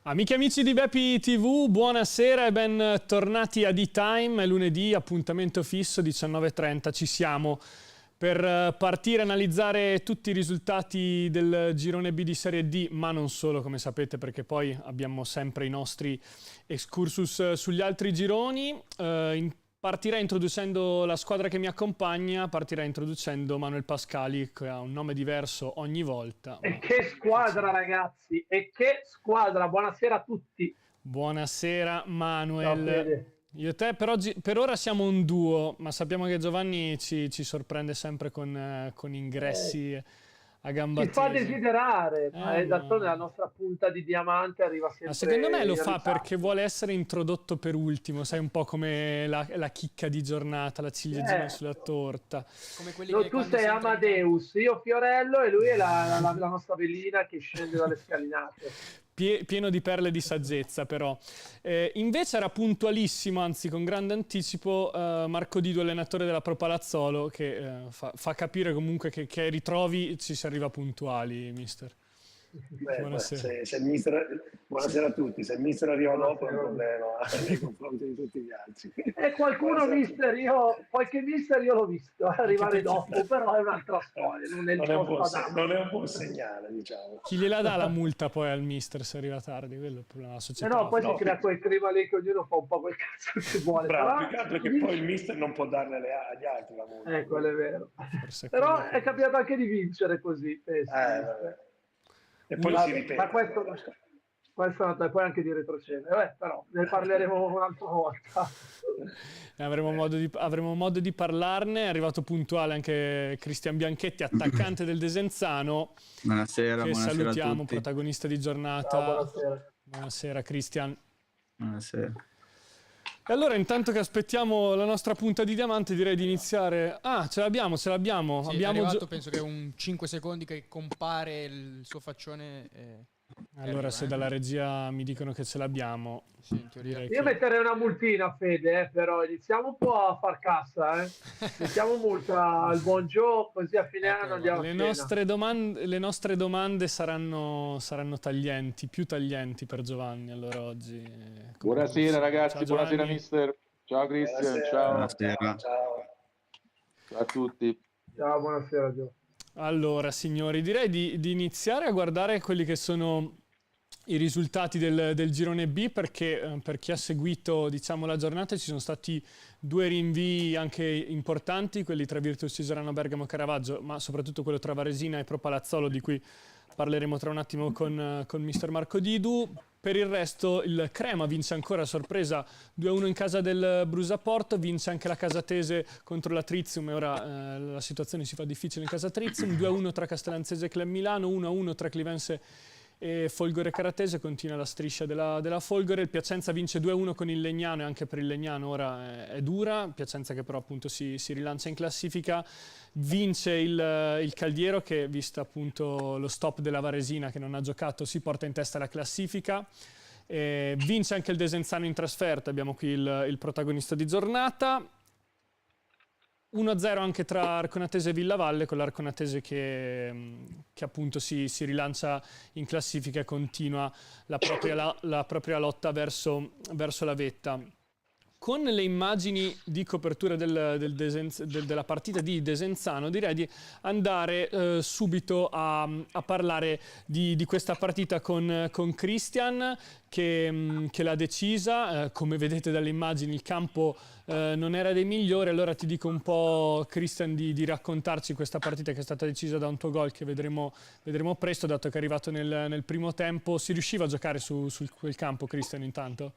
Amiche e amici di Bepi TV, buonasera e ben tornati a D-Time. È lunedì, appuntamento fisso, 19:30. Ci siamo per partire a analizzare tutti i risultati del girone B di Serie D, ma non solo, come sapete, perché poi abbiamo sempre i nostri excursus sugli altri gironi. Partirei introducendo la squadra che mi accompagna, partirei introducendo Manuel Pascali, che ha un nome diverso ogni volta. E che squadra, ragazzi, e che squadra! Buonasera a tutti. Buonasera Manuel. Io e te per ora siamo un duo, ma sappiamo che Giovanni ci sorprende sempre con ingressi a gamba tesa. Ci fa desiderare, ma d'altronde la nostra punta di diamante arriva sempre. Ma secondo me lo fa perché vuole essere introdotto per ultimo, sai, un po' come la chicca di giornata, la ciliegina sulla torta. Come quelli che tu sei Amadeus, io Fiorello e lui è la nostra velina che scende dalle scalinate. Pieno di perle di saggezza, però. Invece era puntualissimo, anzi con grande anticipo, Marco Didu, allenatore della Pro Palazzolo, che fa capire comunque che ai ritrovi ci si arriva puntuali, mister. Buonasera. Buonasera a tutti. Se il mister arriva dopo è un problema nei confronti di tutti gli altri. E qualcuno, mister, qualche mister io l'ho visto arrivare dopo, però è un'altra storia. Non è un buon segnale, diciamo. Chi gliela dà la multa poi al mister se arriva tardi? Quello è il problema della società. No, poi si crea quel clima lì che ognuno fa un po' quel cazzo che vuole. Bravo, più che altro che poi il mister non può darne agli altri la multa. Quello è vero. Però è capitato anche di vincere così. E poi si ripete. Ma questo poi poi anche di retrocedere, però ne parleremo un'altra volta. Avremo modo di parlarne. È arrivato puntuale anche Cristian Bianchetti, attaccante del Desenzano. Buonasera, che buonasera salutiamo, a tutti. protagonista di giornata. Ciao, buonasera. Buonasera Cristian. Buonasera. E allora, intanto che aspettiamo la nostra punta di diamante, direi di iniziare. Ah, ce l'abbiamo. Sì, abbiamo è arrivato, penso che un 5 secondi che compare il suo faccione. Allora, se dalla regia mi dicono che ce l'abbiamo, sì, in teoria. Io metterei una multina, Fede, però iniziamo un po' a far cassa, mettiamo multa al buon Joe, così a fine anno andiamo le a nostre domande saranno taglienti, più taglienti per Giovanni. Allora oggi buonasera ragazzi, ciao, buonasera mister, ciao Cristian, ciao. Buonasera. Ciao a tutti. Ciao, buonasera Joe. Allora, signori, direi di iniziare a guardare quelli che sono i risultati del girone B, perché per chi ha seguito, diciamo, la giornata ci sono stati 2 rinvii anche importanti, quelli tra Virtus Ciserano, Bergamo e Caravaggio, ma soprattutto quello tra Varesina e Pro Palazzolo, di cui parleremo tra un attimo con mister Marco Didu. Per il resto il Crema vince ancora a sorpresa 2-1 in casa del Brusaporto, vince anche la Casatese contro la Trizium e ora la situazione si fa difficile in casa Trizium, 2-1 tra Castellanzese e Club Milano, 1-1 tra Clivense e Folgore Caratese, continua la striscia della Folgore. Il Piacenza vince 2-1 con il Legnano e anche per il Legnano ora è dura, Piacenza che però appunto si rilancia in classifica. Vince il Caldiero che, visto appunto lo stop della Varesina che non ha giocato, si porta in testa la classifica. Vince anche il Desenzano in trasferta, abbiamo qui il protagonista di giornata. 1-0 anche tra Arconatese e Villavalle, con l'Arconatese che appunto si rilancia in classifica e continua la propria lotta verso la vetta. Con le immagini di copertura della partita di Desenzano, direi di andare subito a parlare di questa partita con Cristian che l'ha decisa. Come vedete dalle immagini il campo non era dei migliori, allora ti dico un po', Cristian, di raccontarci questa partita che è stata decisa da un tuo gol che vedremo presto, dato che è arrivato nel primo tempo. Si riusciva a giocare su quel campo, Cristian, intanto?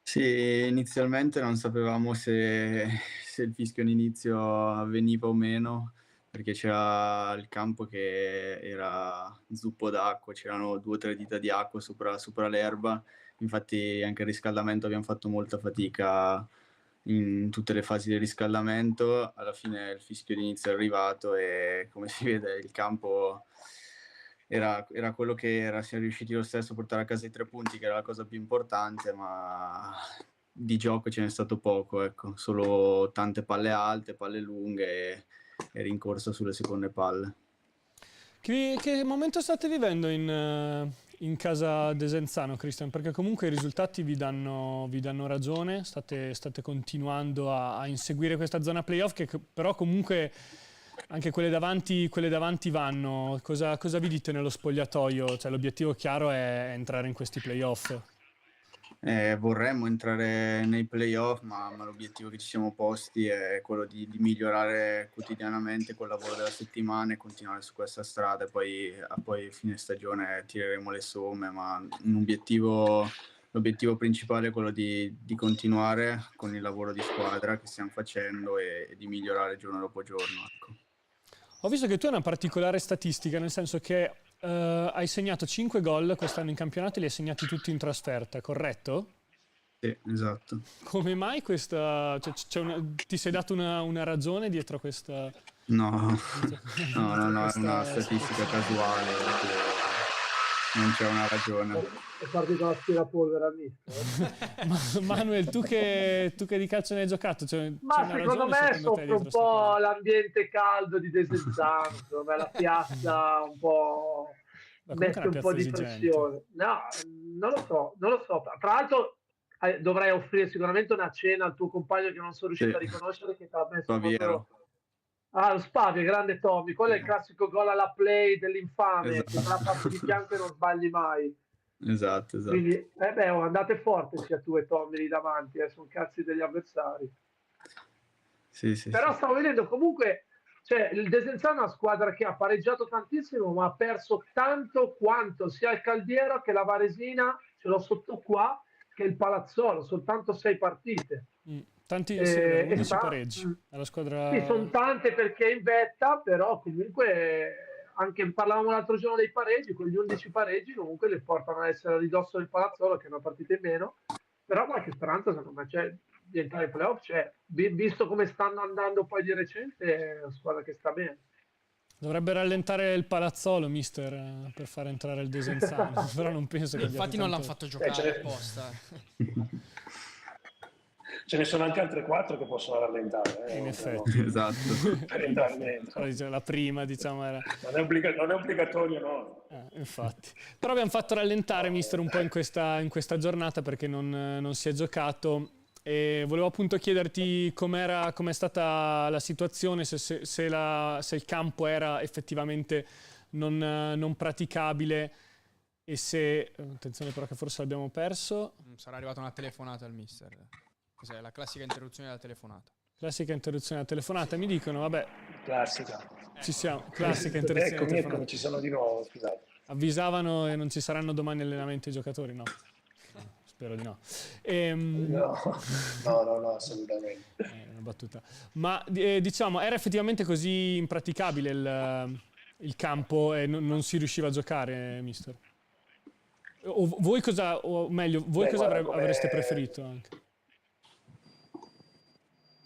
Sì, inizialmente non sapevamo se il fischio all'inizio avveniva o meno, perché c'era il campo che era zuppo d'acqua, c'erano 2 o 3 dita di acqua sopra l'erba, infatti anche il riscaldamento abbiamo fatto molta fatica in tutte le fasi del riscaldamento. Alla fine il fischio d'inizio è arrivato e, come si vede, il campo era quello che era. Siamo riusciti lo stesso a portare a casa i 3 punti, che era la cosa più importante, ma di gioco ce n'è stato poco, ecco. Solo tante palle alte, palle lunghe e rincorsa sulle seconde palle. Che momento state vivendo in casa Desenzano, Cristian? Perché comunque i risultati vi danno ragione, state continuando a inseguire questa zona playoff, che però comunque anche quelle davanti vanno. Cosa vi dite nello spogliatoio? Cioè, l'obiettivo chiaro è entrare in questi playoff. Vorremmo entrare nei playoff, ma l'obiettivo che ci siamo posti è quello di migliorare quotidianamente col lavoro della settimana e continuare su questa strada. Poi fine stagione tireremo le somme, ma l'obiettivo principale è quello di continuare con il lavoro di squadra che stiamo facendo e di migliorare giorno dopo giorno, ecco. Ho visto che tu hai una particolare statistica, nel senso che hai segnato 5 gol quest'anno in campionato e li hai segnati tutti in trasferta, corretto? Sì, esatto. Come mai questa... ti sei dato una ragione dietro a questa... No, è una statistica casuale, non c'è una ragione. È partito l'aspirapolvere al mister. Manuel, tu che di calcio ne hai giocato? Ma secondo me soffre un po' l'ambiente caldo di Desenzano, la piazza un po' mette un po' di pressione. No, non lo so. Tra l'altro dovrai offrire sicuramente una cena al tuo compagno che non sono riuscito a riconoscere, che ti ha messo proprio... lo Spavia, grande Tommy, quello è il classico gol alla play dell'infame, che tra fatto di fianco e non sbagli mai. Esatto. Quindi, andate forte sia tu e Tommy lì davanti, sono cazzi degli avversari. Sì. Però stavo vedendo comunque, cioè il Desenzano è una squadra che ha pareggiato tantissimo, ma ha perso tanto quanto sia il Caldiero che la Varesina, ce l'ho sotto qua, che il Palazzolo, soltanto 6 partite. Tanti, sì, 11 pareggi. È la squadra... Sì, sono tante perché è in vetta, però comunque, anche parlavamo l'altro giorno dei pareggi, quegli 11 pareggi comunque le portano a essere a ridosso del Palazzolo, che è una partita in meno, però qualche speranza secondo me c'è di entrare ai playoff, cioè, visto come stanno andando poi di recente, è una squadra che sta bene. Dovrebbe rallentare il Palazzolo, mister, per far entrare il Desenzano, però non penso che... Infatti non l'hanno fatto giocare apposta. Ce ne sono anche altre 4 che possono rallentare. In effetti. Esatto. Per entrare dentro. La prima, diciamo, era... Non è obbligatorio, no. Infatti. Però abbiamo fatto rallentare, mister, un po' in questa giornata perché non si è giocato. E volevo appunto chiederti com'è stata la situazione, se il campo era effettivamente non praticabile e se... Attenzione però che forse l'abbiamo perso. Sarà arrivata una telefonata al mister. Cos'è? La classica interruzione della telefonata. Classica interruzione della telefonata. Mi dicono, vabbè... Classica. Ci siamo. Classica interruzione della telefonata. Eccomi, ci sono di nuovo, scusate. Avvisavano e non ci saranno domani allenamenti i giocatori, no? Spero di no. No, assolutamente. Una battuta. Ma diciamo, era effettivamente così impraticabile il campo e non si riusciva a giocare, mister? Voi cosa avreste preferito anche?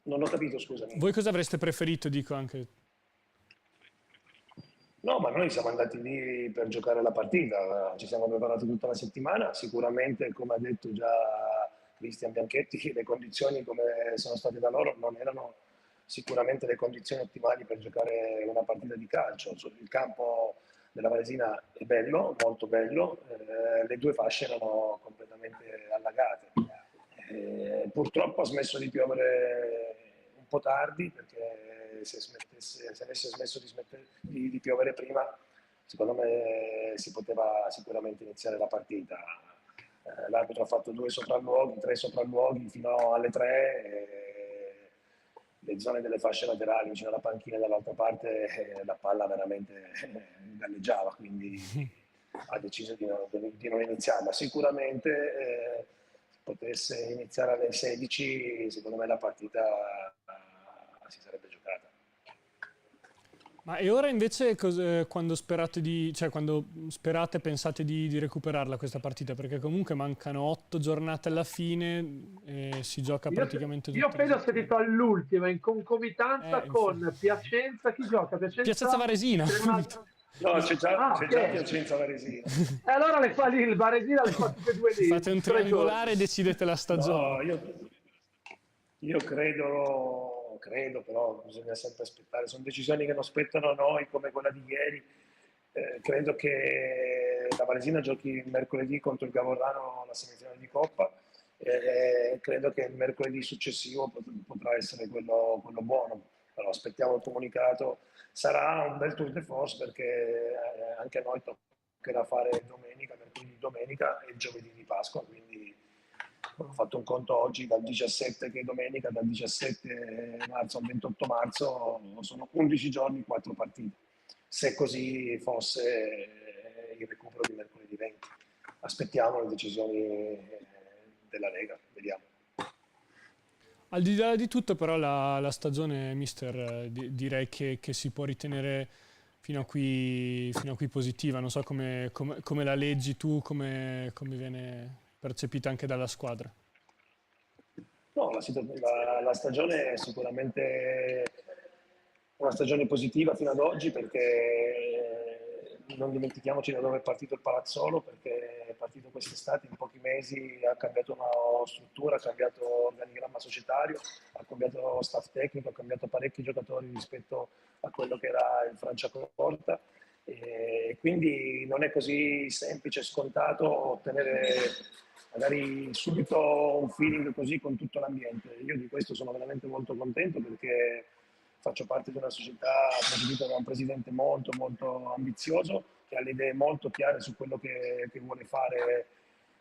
Non ho capito, scusami. Voi cosa avreste preferito, dico anche? No, ma noi siamo andati lì per giocare la partita, ci siamo preparati tutta la settimana, sicuramente come ha detto già Cristian Bianchetti, le condizioni come sono state da loro non erano sicuramente le condizioni ottimali per giocare una partita di calcio. Il campo della Varesina è bello, molto bello, le 2 fasce erano completamente allagate. Purtroppo ha smesso di piovere un po' tardi, perché se avesse smesso di piovere prima, secondo me si poteva sicuramente iniziare la partita. L'arbitro ha fatto 2 sopralluoghi, 3 sopralluoghi fino alle 3, e le zone delle fasce laterali vicino alla panchina dall'altra parte la palla veramente galleggiava, quindi ha deciso di non iniziare, ma sicuramente potesse iniziare alle 16, secondo me la partita si sarebbe giocata. Ma e ora invece quando sperate pensate di recuperarla questa partita? Perché comunque mancano 8 giornate alla fine e si gioca praticamente tutto. Io penso sia detto all'ultima, in concomitanza con Piacenza. Chi gioca? Piacenza Varesina. No, c'è già Piacenza Varesina. Allora le fa lì, il Varesina le fa tutte e 2 lì. Fate un triangolare e decidete la stagione. No, io credo, però bisogna sempre aspettare. Sono decisioni che non spettano a noi, come quella di ieri. Credo che la Varesina giochi mercoledì contro il Gavorrano la semifinale di Coppa. Credo che il mercoledì successivo potrà essere quello buono. Però aspettiamo il comunicato. Sarà un bel tour de force, perché anche a noi toccherà fare mercoledì, domenica e giovedì di Pasqua, quindi ho fatto un conto oggi, dal 17 che è domenica, dal 17 marzo al 28 marzo sono 11 giorni, 4 partite. Se così fosse il recupero di mercoledì 20. Aspettiamo le decisioni della Lega, vediamo. Al di là di tutto però la stagione, mister, direi che si può ritenere fino a qui positiva. Non so come la leggi tu, come viene percepita anche dalla squadra. No, la stagione è sicuramente una stagione positiva fino ad oggi, perché non dimentichiamoci da dove è partito il Palazzolo, perché è partito quest'estate, in pochi mesi ha cambiato una struttura, ha cambiato organigramma societario, ha cambiato staff tecnico, ha cambiato parecchi giocatori rispetto a quello che era il Franciacorta, e quindi non è così semplice e scontato ottenere magari subito un feeling così con tutto l'ambiente. Io di questo sono veramente molto contento, perché faccio parte di una società presieduta da un presidente molto molto ambizioso, che ha le idee molto chiare su quello che vuole fare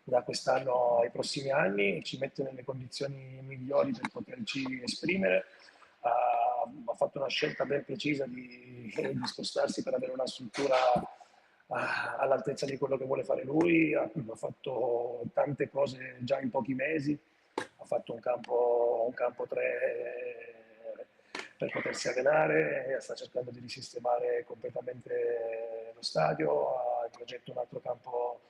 da quest'anno ai prossimi anni, e ci mette nelle condizioni migliori per poterci esprimere. Ha fatto una scelta ben precisa di spostarsi per avere una struttura all'altezza di quello che vuole fare lui. Ha fatto tante cose già in pochi mesi, ha fatto un campo 3 per potersi allenare, sta cercando di risistemare completamente lo stadio, ha in progetto un altro campo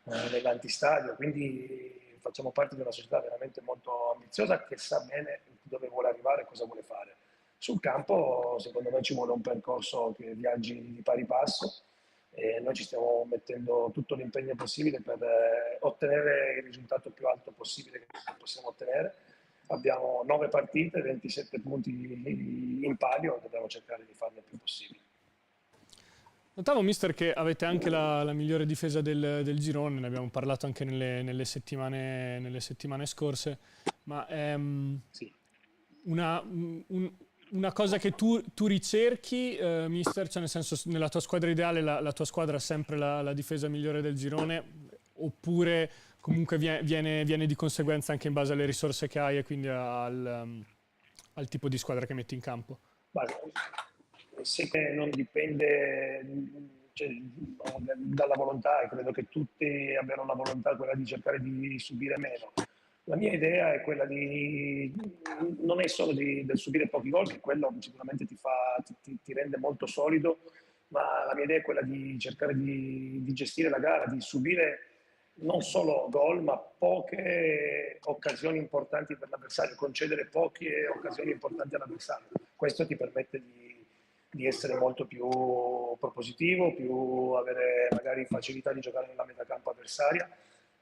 nell'antistadio, quindi facciamo parte di una società veramente molto ambiziosa che sa bene dove vuole arrivare e cosa vuole fare. Sul campo secondo me ci vuole un percorso che viaggi di pari passo e noi ci stiamo mettendo tutto l'impegno possibile per ottenere il risultato più alto possibile che possiamo ottenere. Abbiamo 9 partite, 27 punti in palio, dobbiamo cercare di farne il più possibile. Notavo, mister, che avete anche la migliore difesa del girone, ne abbiamo parlato anche nelle settimane scorse, ma sì. Una cosa che tu ricerchi, mister, cioè nel senso, nella tua squadra ideale la tua squadra ha sempre la difesa migliore del girone, oppure comunque viene di conseguenza anche in base alle risorse che hai e quindi al tipo di squadra che metti in campo? Sì, che non dipende dalla volontà, e credo che tutti abbiano la volontà quella di cercare di subire meno. La mia idea è quella non è solo del subire pochi gol, che quello sicuramente ti rende molto solido, ma la mia idea è quella di cercare di gestire la gara, di subire non solo gol, ma poche occasioni importanti per l'avversario, concedere poche occasioni importanti all'avversario. Questo ti permette di essere molto più propositivo, avere magari facilità di giocare nella metacampo avversaria,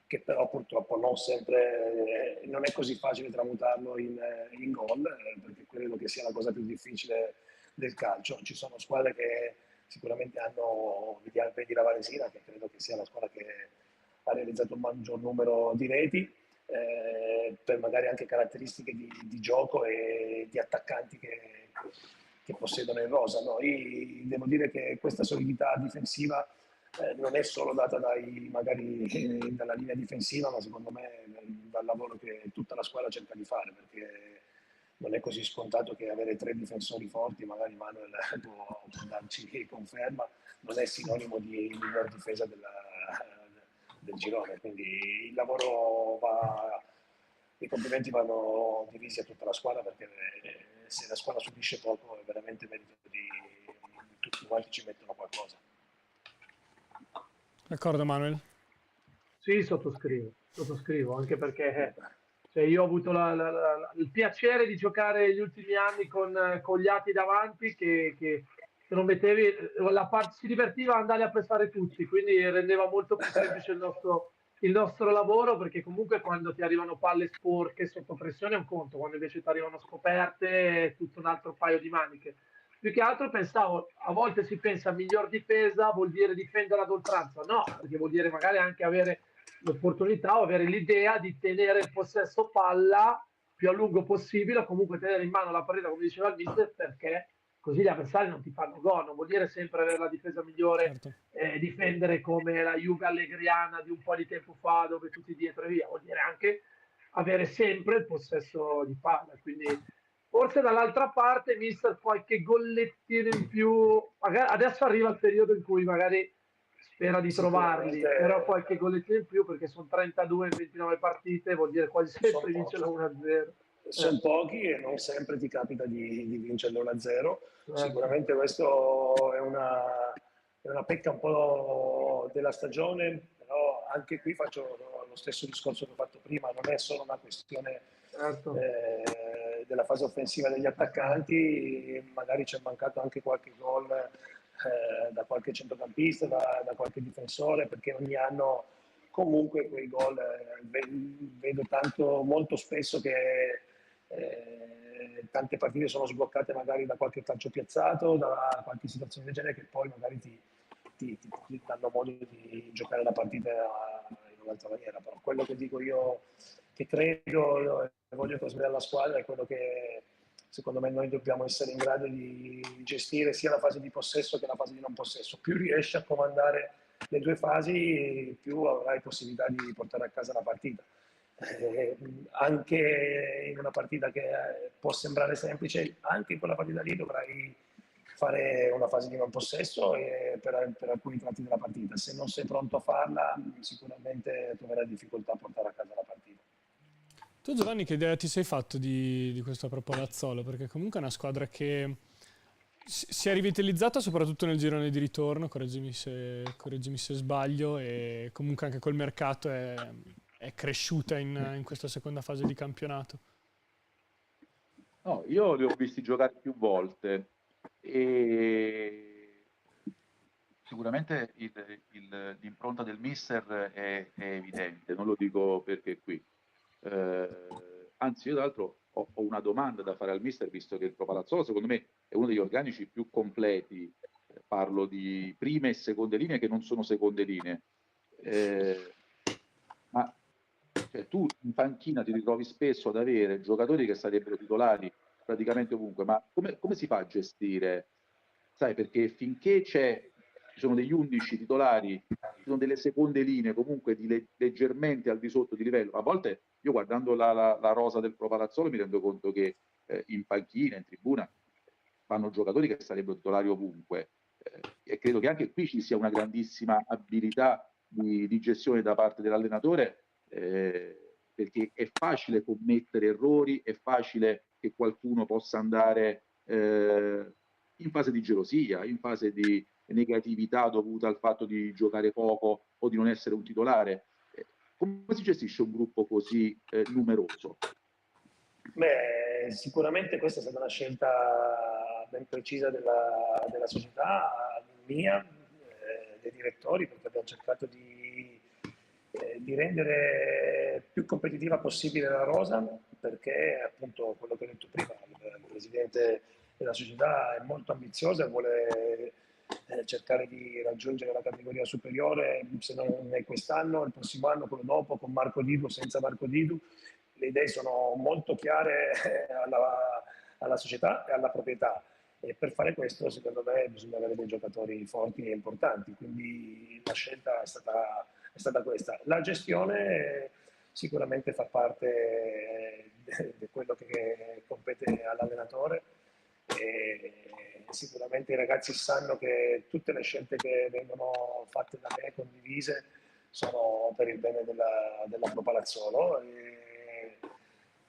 che però purtroppo non è così facile tramutarlo in gol, perché credo che sia la cosa più difficile del calcio. Ci sono squadre che sicuramente hanno, vedi la Varesina, che credo che sia la squadra che ha realizzato un maggior numero di reti, per magari anche caratteristiche di gioco e di attaccanti che possiedono in rosa. Noi devo dire che questa solidità difensiva non è solo data magari dalla linea difensiva, ma secondo me dal lavoro che tutta la squadra cerca di fare, perché non è così scontato che avere 3 difensori forti, magari Manuel può darci conferma, non è sinonimo di miglior difesa del girone. Quindi il lavoro i complimenti vanno divisi a tutta la squadra, perché se la squadra subisce poco è veramente merito di tutti quanti ci mettono qualcosa. D'accordo, Manuel? Sì, sottoscrivo, anche perché io ho avuto il piacere di giocare gli ultimi anni con gli Ati davanti che non mettevi, si divertiva ad andare a pressare tutti, quindi rendeva molto più semplice il nostro lavoro, perché comunque quando ti arrivano palle sporche sotto pressione è un conto, quando invece ti arrivano scoperte è tutto un altro paio di maniche. Più che altro pensavo, a volte si pensa miglior difesa vuol dire difendere ad oltranza, no, perché vuol dire magari anche avere l'opportunità o avere l'idea di tenere il possesso palla più a lungo possibile, o comunque tenere in mano la partita, come diceva il mister, perché così gli avversari non ti fanno gol. Non vuol dire sempre avere la difesa migliore, certo. Difendere come la Juve allegriana di un po' di tempo fa, dove tutti dietro e via, vuol dire anche avere sempre il possesso di palla. Quindi forse dall'altra parte, mister, qualche gollettino in più, magari adesso arriva il periodo in cui magari spera di trovarli, però qualche gollettino in più, perché sono 32 in 29 partite, vuol dire quasi sempre vincere 1-0. Sono pochi e non sempre ti capita di vincerlo 1-0. Sicuramente questo è una pecca un po' della stagione, però anche qui faccio lo stesso discorso che ho fatto prima, non è solo una questione della fase offensiva degli attaccanti, magari c'è mancato anche qualche gol da qualche centrocampista, da qualche difensore, perché ogni anno comunque quei gol vedo molto spesso che tante partite sono sbloccate magari da qualche calcio piazzato, da qualche situazione del genere, che poi magari ti danno modo di giocare la partita in un'altra maniera. Però quello che dico io, che credo e voglio trasmettere alla squadra, è quello che secondo me noi dobbiamo essere in grado di gestire sia la fase di possesso che la fase di non possesso. Più riesci a comandare le due fasi, più avrai possibilità di portare a casa la partita. anche in una partita che può sembrare semplice, anche in quella partita lì dovrai fare una fase di non possesso per alcuni tratti della partita. Se non sei pronto a farla, sicuramente troverai difficoltà a portare a casa la partita. Tu Giovanni, che idea ti sei fatto di questo Popolazzolo? Perché comunque è una squadra che si è rivitalizzata soprattutto nel girone di ritorno, correggimi se sbaglio, e comunque anche col mercato è cresciuta in questa seconda fase di campionato. No, io li ho visti giocare più volte e sicuramente l'impronta del mister è evidente, non lo dico perché qui. Anzi, io tra l'altro ho una domanda da fare al mister, visto che il Popolazzolo secondo me è uno degli organici più completi, parlo di prime e seconde linee che non sono seconde linee, ma cioè, tu in panchina ti ritrovi spesso ad avere giocatori che sarebbero titolari praticamente ovunque, ma come si fa a gestire? Sai, perché finché ci sono degli 11 titolari, ci sono delle seconde linee comunque leggermente al di sotto di livello. A volte io guardando la rosa del Popolazzolo mi rendo conto che in panchina, in tribuna, fanno giocatori che sarebbero titolari ovunque. E credo che anche qui ci sia una grandissima abilità di gestione da parte dell'allenatore, perché è facile commettere errori, è facile che qualcuno possa andare in fase di gelosia, in fase di negatività dovuta al fatto di giocare poco o di non essere un titolare. Come si gestisce un gruppo così numeroso? Beh, sicuramente questa è stata una scelta ben precisa della società, mia, dei direttori, perché abbiamo cercato di rendere più competitiva possibile la rosa, perché appunto quello che ho detto prima, il presidente della società è molto ambiziosa e vuole cercare di raggiungere la categoria superiore, se non è quest'anno, il prossimo anno, quello dopo, con Marco Didu, senza Marco Didu. Le idee sono molto chiare alla società e alla proprietà, e per fare questo secondo me bisogna avere dei giocatori forti e importanti, quindi la scelta è stata questa. La gestione sicuramente fa parte di quello che compete all'allenatore, e sicuramente i ragazzi sanno che tutte le scelte che vengono fatte da me, condivise, sono per il bene della Popolazzolo.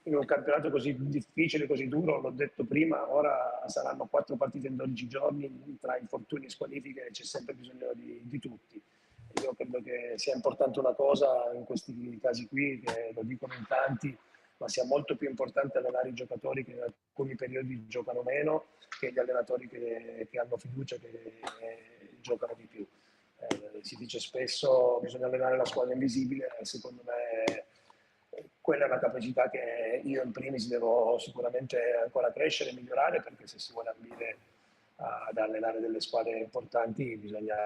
In un campionato così difficile, così duro, l'ho detto prima, ora saranno 4 partite in 12 giorni, tra infortuni e squalifiche c'è sempre bisogno di tutti. Io credo che sia importante una cosa in questi casi qui, che lo dicono in tanti, ma sia molto più importante allenare i giocatori che in alcuni periodi giocano meno, che gli allenatori che hanno fiducia, che giocano di più. Si dice spesso bisogna allenare la squadra invisibile, secondo me quella è una capacità che io in primis devo sicuramente ancora crescere e migliorare, perché se si vuole ambire ad allenare delle squadre importanti bisogna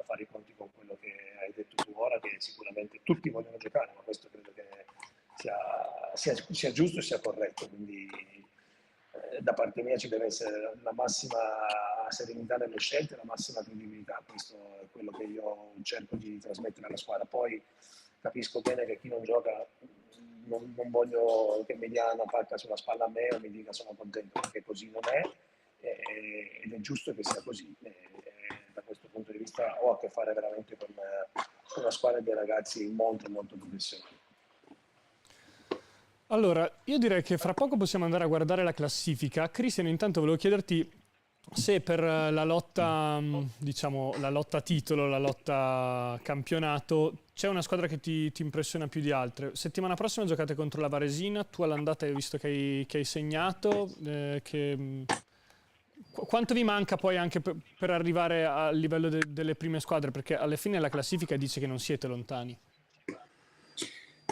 fare i conti con quello che hai detto tu ora, che sicuramente tutti vogliono giocare, ma questo credo che sia giusto e sia corretto, quindi da parte mia ci deve essere la massima serenità nelle scelte, la massima credibilità. Questo è quello che io cerco di trasmettere alla squadra. Poi capisco bene che chi non gioca non voglio che mi dia una pacca sulla spalla a me o mi dica sono contento, perché così non è, ed è giusto che sia così. Da questo punto di vista ho a che fare veramente con una squadra di ragazzi molto molto professionali. Allora, io direi che fra poco possiamo andare a guardare la classifica. Cristian, intanto volevo chiederti se per la lotta, diciamo, la lotta titolo, la lotta campionato, c'è una squadra che ti impressiona più di altre. Settimana prossima giocate contro la Varesina, tu all'andata hai visto che hai segnato, quanto vi manca poi anche per arrivare al livello delle prime squadre? Perché alla fine la classifica dice che non siete lontani.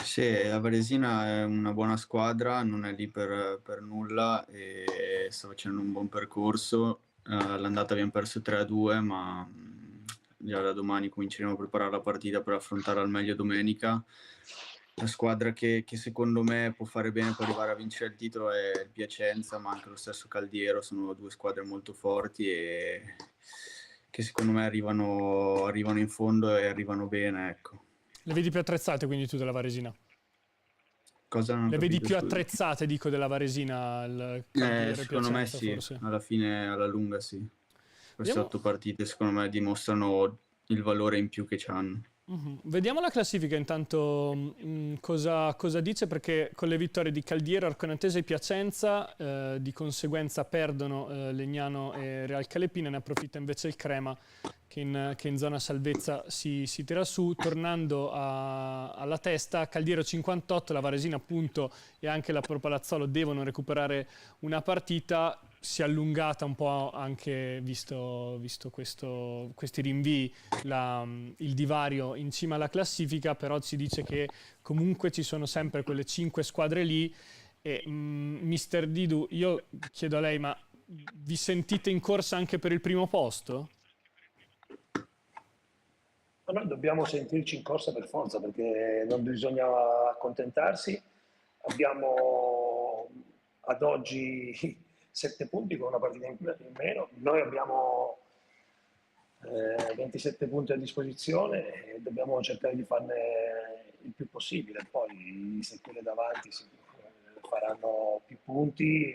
Sì, la Varesina è una buona squadra, non è lì per nulla e sta facendo un buon percorso. L'andata abbiamo perso 3-2, ma già da domani cominceremo a preparare la partita per affrontare al meglio domenica. La squadra che secondo me può fare bene per arrivare a vincere il titolo è il Piacenza, ma anche lo stesso Caldiero. Sono due squadre molto forti e che secondo me arrivano in fondo e arrivano bene, ecco. Le vedi più attrezzate quindi tu della Varesina? Cosa non ho Le vedi capito, più scusa? attrezzate, dico, della Varesina? Secondo me sì, forse. alla fine, alla lunga sì. Queste Vediamo- 8 partite secondo me dimostrano il valore in più che c'hanno. Vediamo la classifica intanto, cosa dice, perché con le vittorie di Caldiero, Arconatese e Piacenza di conseguenza perdono Legnano e Real Calepina, ne approfitta invece il Crema che in zona salvezza si tira su, tornando alla testa. Caldiero 58, la Varesina appunto e anche la Pro Palazzolo devono recuperare una partita. Si è allungata un po' anche visto questi rinvii il divario in cima alla classifica, però si dice che comunque ci sono sempre quelle 5 squadre lì e Mister Didu, io chiedo a lei, ma vi sentite in corsa anche per il primo posto? Noi dobbiamo sentirci in corsa per forza, perché non bisogna accontentarsi. Abbiamo ad oggi 7 punti con una partita in meno. Noi abbiamo 27 punti a disposizione e dobbiamo cercare di farne il più possibile. Poi se quelle davanti faranno più punti,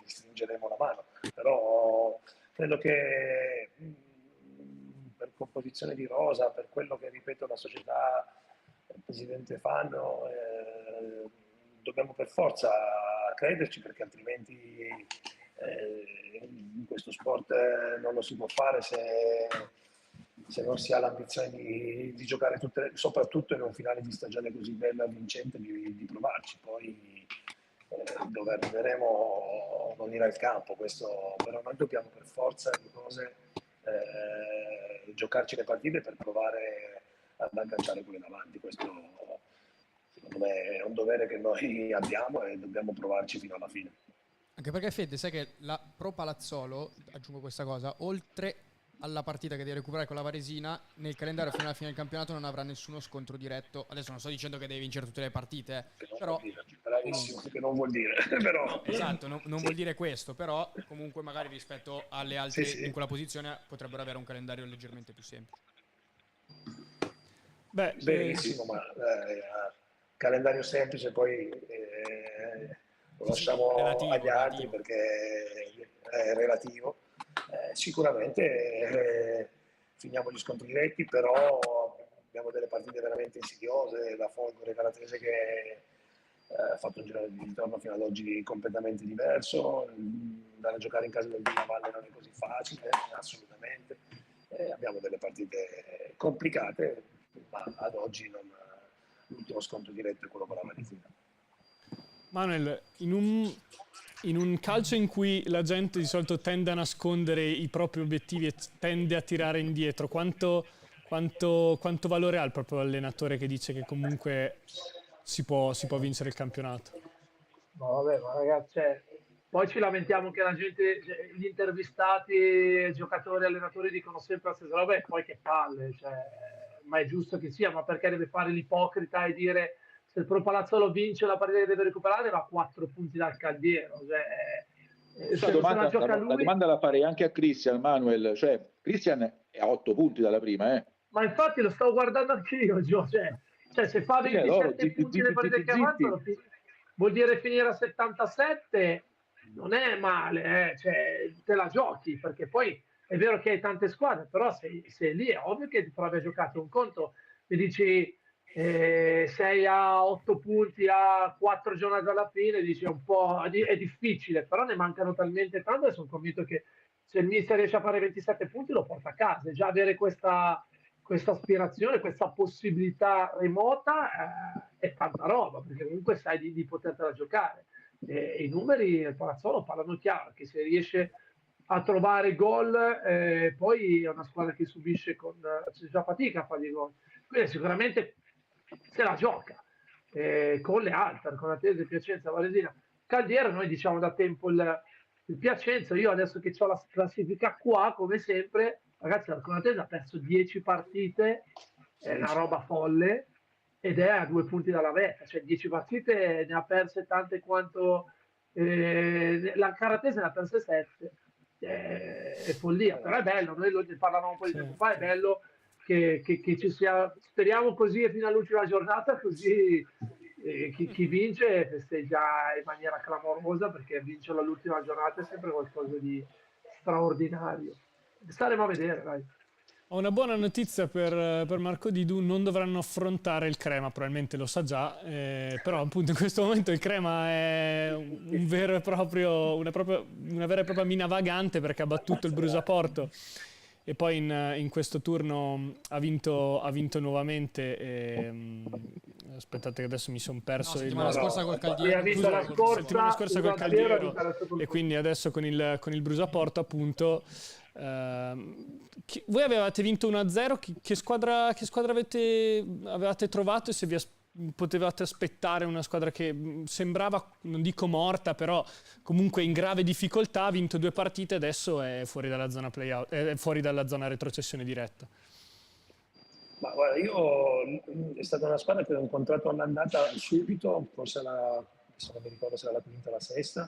stringeremo la mano. Però credo che per composizione di rosa, per quello che, ripeto, la società e il presidente fanno, dobbiamo per forza crederci, perché altrimenti in questo sport non lo si può fare se non si ha l'ambizione di giocare soprattutto in un finale di stagione così bella e vincente, di provarci. Poi dove arriveremo non irà il campo, questo, però noi dobbiamo per forza di cose giocarci le partite per provare ad agganciare quelle davanti. Questo secondo me è un dovere che noi abbiamo e dobbiamo provarci fino alla fine. Anche perché Fede, sai che la Pro Palazzolo, aggiungo questa cosa, oltre alla partita che deve recuperare con la Varesina, nel calendario fino alla fine del campionato non avrà nessuno scontro diretto. Adesso non sto dicendo che deve vincere tutte le partite, però... Bravissimo, che non vuol dire, però... No, esatto, non sì. vuol dire questo, però comunque magari rispetto alle altre Sì. in quella posizione potrebbero avere un calendario leggermente più semplice. Benissimo, ma calendario semplice poi lo lasciamo agli altri perché è relativo. Sicuramente finiamo gli scontri diretti, però abbiamo delle partite veramente insidiose, la Folgore Caratese che ha fatto un giro di ritorno fino ad oggi completamente diverso, andare a giocare in casa del Villavalle non è così facile, assolutamente. Abbiamo delle partite complicate, ma ad oggi l'ultimo scontro diretto è quello con la Varesina. Manuel, in un calcio in cui la gente di solito tende a nascondere i propri obiettivi e tende a tirare indietro, quanto valore ha il proprio allenatore che dice che comunque si può vincere il campionato? No, vabbè, ma ragazzi, poi ci lamentiamo che la gente, gli intervistati, giocatori, allenatori dicono sempre la stessa roba e poi che palle, ma è giusto che sia, ma perché deve fare l'ipocrita e dire se il Pro Palazzolo vince la partita che deve recuperare va a 4 punti dal Caldiero, La domanda la farei anche a Christian, Manuel, cioè Christian è a 8 punti dalla prima, Ma infatti lo stavo guardando anch'io, Gio, se fa 27 punti le partite che avanzano, vuol dire finire a 77, non è male, te la giochi, perché poi è vero che hai tante squadre, però se lì è ovvio che ti provi a giocare un conto, mi dici sei a 8 punti a 4 giornate alla fine, dici è difficile, però ne mancano talmente tanto e sono convinto che se il mister riesce a fare 27 punti lo porta a casa, e già avere questa aspirazione, questa possibilità remota è tanta roba, perché comunque sai di potertela giocare. I numeri del Palazzolo parlano chiaro, che se riesce a trovare gol, poi è una squadra che subisce c'è già fatica a fare i gol. Quindi sicuramente se la gioca con le altre, con Atese, Piacenza, Varesina, Caldiero. Noi diciamo da tempo il Piacenza. Io adesso che ho la classifica qua, come sempre, ragazzi, l'Arconatese ha perso 10 partite, è una roba folle, ed è a 2 punti dalla vetta, cioè 10 partite ne ha perse tante quanto la Caratese ne ha perse 7, è follia, però è bello, noi ne parlavamo un po' di tempo fa, è bello che ci sia, speriamo così fino all'ultima giornata, così chi vince festeggia in maniera clamorosa, perché vincere l'ultima giornata è sempre qualcosa di straordinario. Staremo a vedere, dai. Ho una buona notizia per Marco Didù: non dovranno affrontare il Crema, probabilmente lo sa già, però appunto in questo momento il Crema è una vera e propria mina vagante, perché ha battuto il Brusaporto e poi in questo turno ha vinto nuovamente. Aspettate che adesso mi sono perso. Settimana scorsa col Caldiero. Settimana scorsa col Caldiero, e quindi adesso con il Brusaporto, appunto. Voi avevate vinto 1-0, che squadra avevate trovato, e se potevate aspettare una squadra che sembrava, non dico morta, però comunque in grave difficoltà, ha vinto 2 partite, adesso è fuori dalla zona playout, è fuori dalla zona retrocessione diretta. Ma guarda, è stata una squadra che ho incontrato all'andata subito, forse non mi ricordo se era la quinta o la sesta.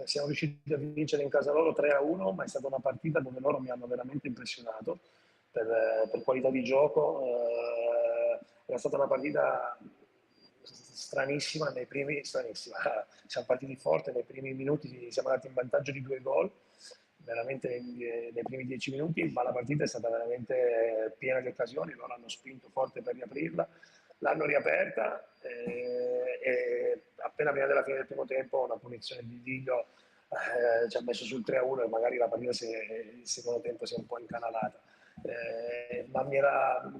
Siamo riusciti a vincere in casa loro 3-1, ma è stata una partita dove loro mi hanno veramente impressionato per qualità di gioco. Era stata una partita stranissima, siamo partiti forte, nei primi minuti siamo andati in vantaggio di 2 gol, veramente nei primi 10 minuti, ma la partita è stata veramente piena di occasioni, loro hanno spinto forte per riaprirla, l'hanno riaperta, e appena prima della fine del primo tempo una punizione di Diglio ci ha messo sul 3-1, e magari la partita il secondo tempo si è un po' incanalata. Ma mi erano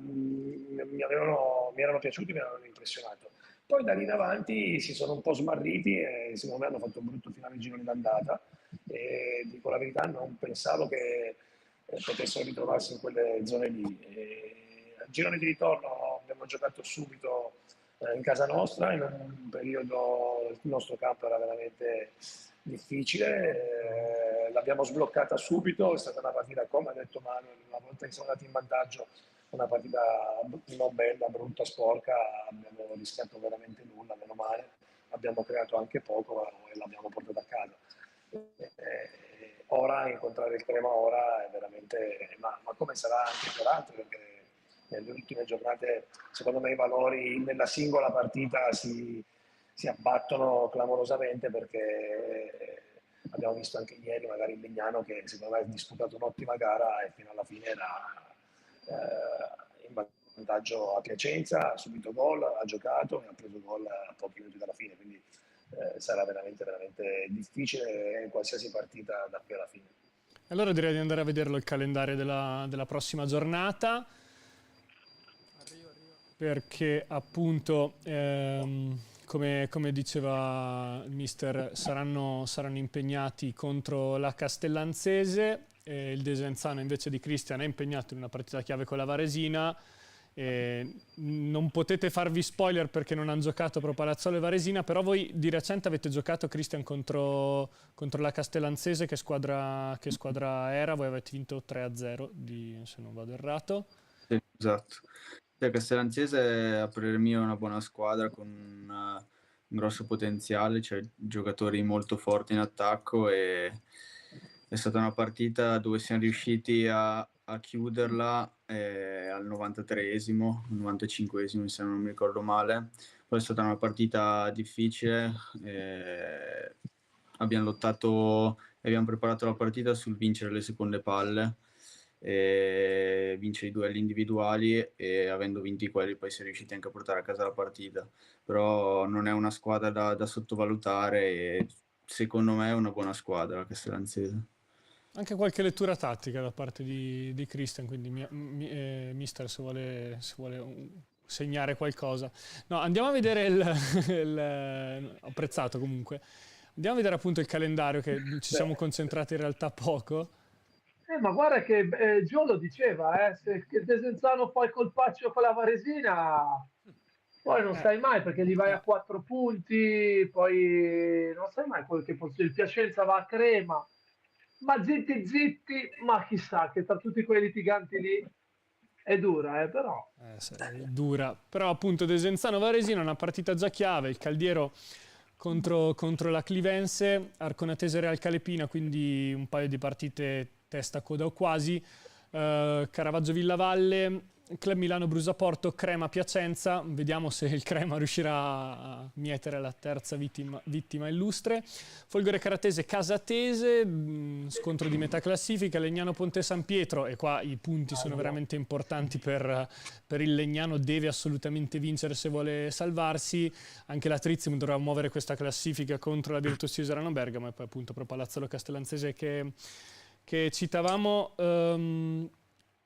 piaciuti, mi avevano impressionato. Poi da lì in avanti si sono un po' smarriti e secondo me hanno fatto un brutto finale di girone d'andata, e dico la verità, non pensavo che potessero ritrovarsi in quelle zone lì. Al girone di ritorno abbiamo giocato subito in casa nostra, in un periodo il nostro campo era veramente difficile, l'abbiamo sbloccata subito, è stata una partita, come ha detto Manuel, una volta che siamo andati in vantaggio, una partita non bella, brutta, sporca, abbiamo rischiato veramente nulla, meno male, abbiamo creato anche poco e l'abbiamo portata a casa. Ora incontrare il Crema ora è veramente, ma come sarà anche per altri, perché nelle ultime giornate secondo me i valori nella singola partita si abbattono clamorosamente, perché abbiamo visto anche ieri magari il Legnano, che secondo me ha disputato un'ottima gara e fino alla fine era in vantaggio a Piacenza, ha subito gol, ha giocato e ha preso gol a pochi minuti dalla fine, quindi sarà veramente, veramente difficile qualsiasi partita da qui alla fine. Allora direi di andare a vederlo il calendario della prossima giornata, perché appunto come diceva il mister, saranno impegnati contro la Castellanzese, e il Desenzano invece di Cristian è impegnato in una partita chiave con la Varesina. Non potete farvi spoiler perché non hanno giocato pro Palazzolo e Varesina, però voi di recente avete giocato, Cristian, contro la Castellanzese. Che squadra era? Voi avete vinto 3-0, se non vado errato. Sì, esatto. La Castellanzese a parere mio è una buona squadra con un grosso potenziale, c'è giocatori molto forti in attacco, e è stata una partita dove siamo riusciti a chiuderla al 93esimo, 95esimo se non mi ricordo male. Poi è stata una partita difficile, abbiamo lottato e abbiamo preparato la partita sul vincere le seconde palle, vincere i duelli individuali, e avendo vinti quelli poi si è riusciti anche a portare a casa la partita. Però non è una squadra da sottovalutare, e secondo me è una buona squadra la Castellanzese. Anche qualche lettura tattica da parte di Cristian, quindi mister, se vuole segnare qualcosa. No, andiamo a vedere ho apprezzato comunque. Andiamo a vedere appunto il calendario, che ci siamo concentrati in realtà poco. Ma guarda che Gio lo diceva, se il Desenzano fa il colpaccio con la Varesina, poi non sai mai, perché gli vai a 4 punti, poi non sai mai quello che il Piacenza va a Crema, ma zitti, ma chissà, che tra tutti quei litiganti lì è dura, però. È dura, però appunto Desenzano Varesina è una partita già chiave, il Caldiero contro la Clivense, Arconatese Real Calepina, quindi un paio di partite testa coda o quasi, Caravaggio Villavalle, Club Milano Brusaporto, Crema Piacenza, vediamo se il Crema riuscirà a mietere la terza vittima illustre. Folgore Caratese Casatese, scontro di metà classifica, Legnano Ponte San Pietro, e qua i punti sono veramente importanti per il Legnano, deve assolutamente vincere se vuole salvarsi. Anche la Trizium dovrà muovere questa classifica contro la Virtus Iserano Bergamo, e poi appunto pro Palazzolo Castellanzese che citavamo.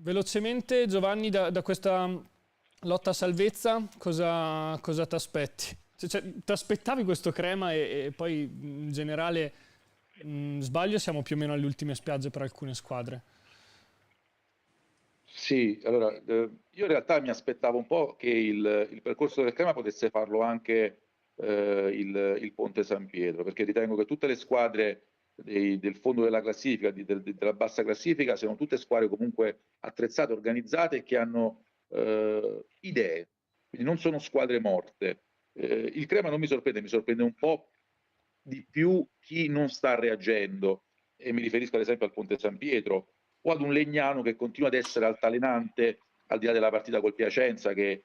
Velocemente, Giovanni, da questa lotta a salvezza, cosa ti aspetti? Cioè, ti aspettavi questo Crema e poi in generale, sbaglio, siamo più o meno alle ultime spiagge per alcune squadre? Sì, allora, io in realtà mi aspettavo un po' che il percorso del Crema potesse farlo anche il Ponte San Pietro, perché ritengo che tutte le squadre del fondo della classifica, della bassa classifica, siano tutte squadre comunque attrezzate, organizzate e che hanno idee, quindi non sono squadre morte. Il Crema non mi sorprende un po' di più chi non sta reagendo, e mi riferisco ad esempio al Ponte San Pietro o ad un Legnano che continua ad essere altalenante al di là della partita col Piacenza, che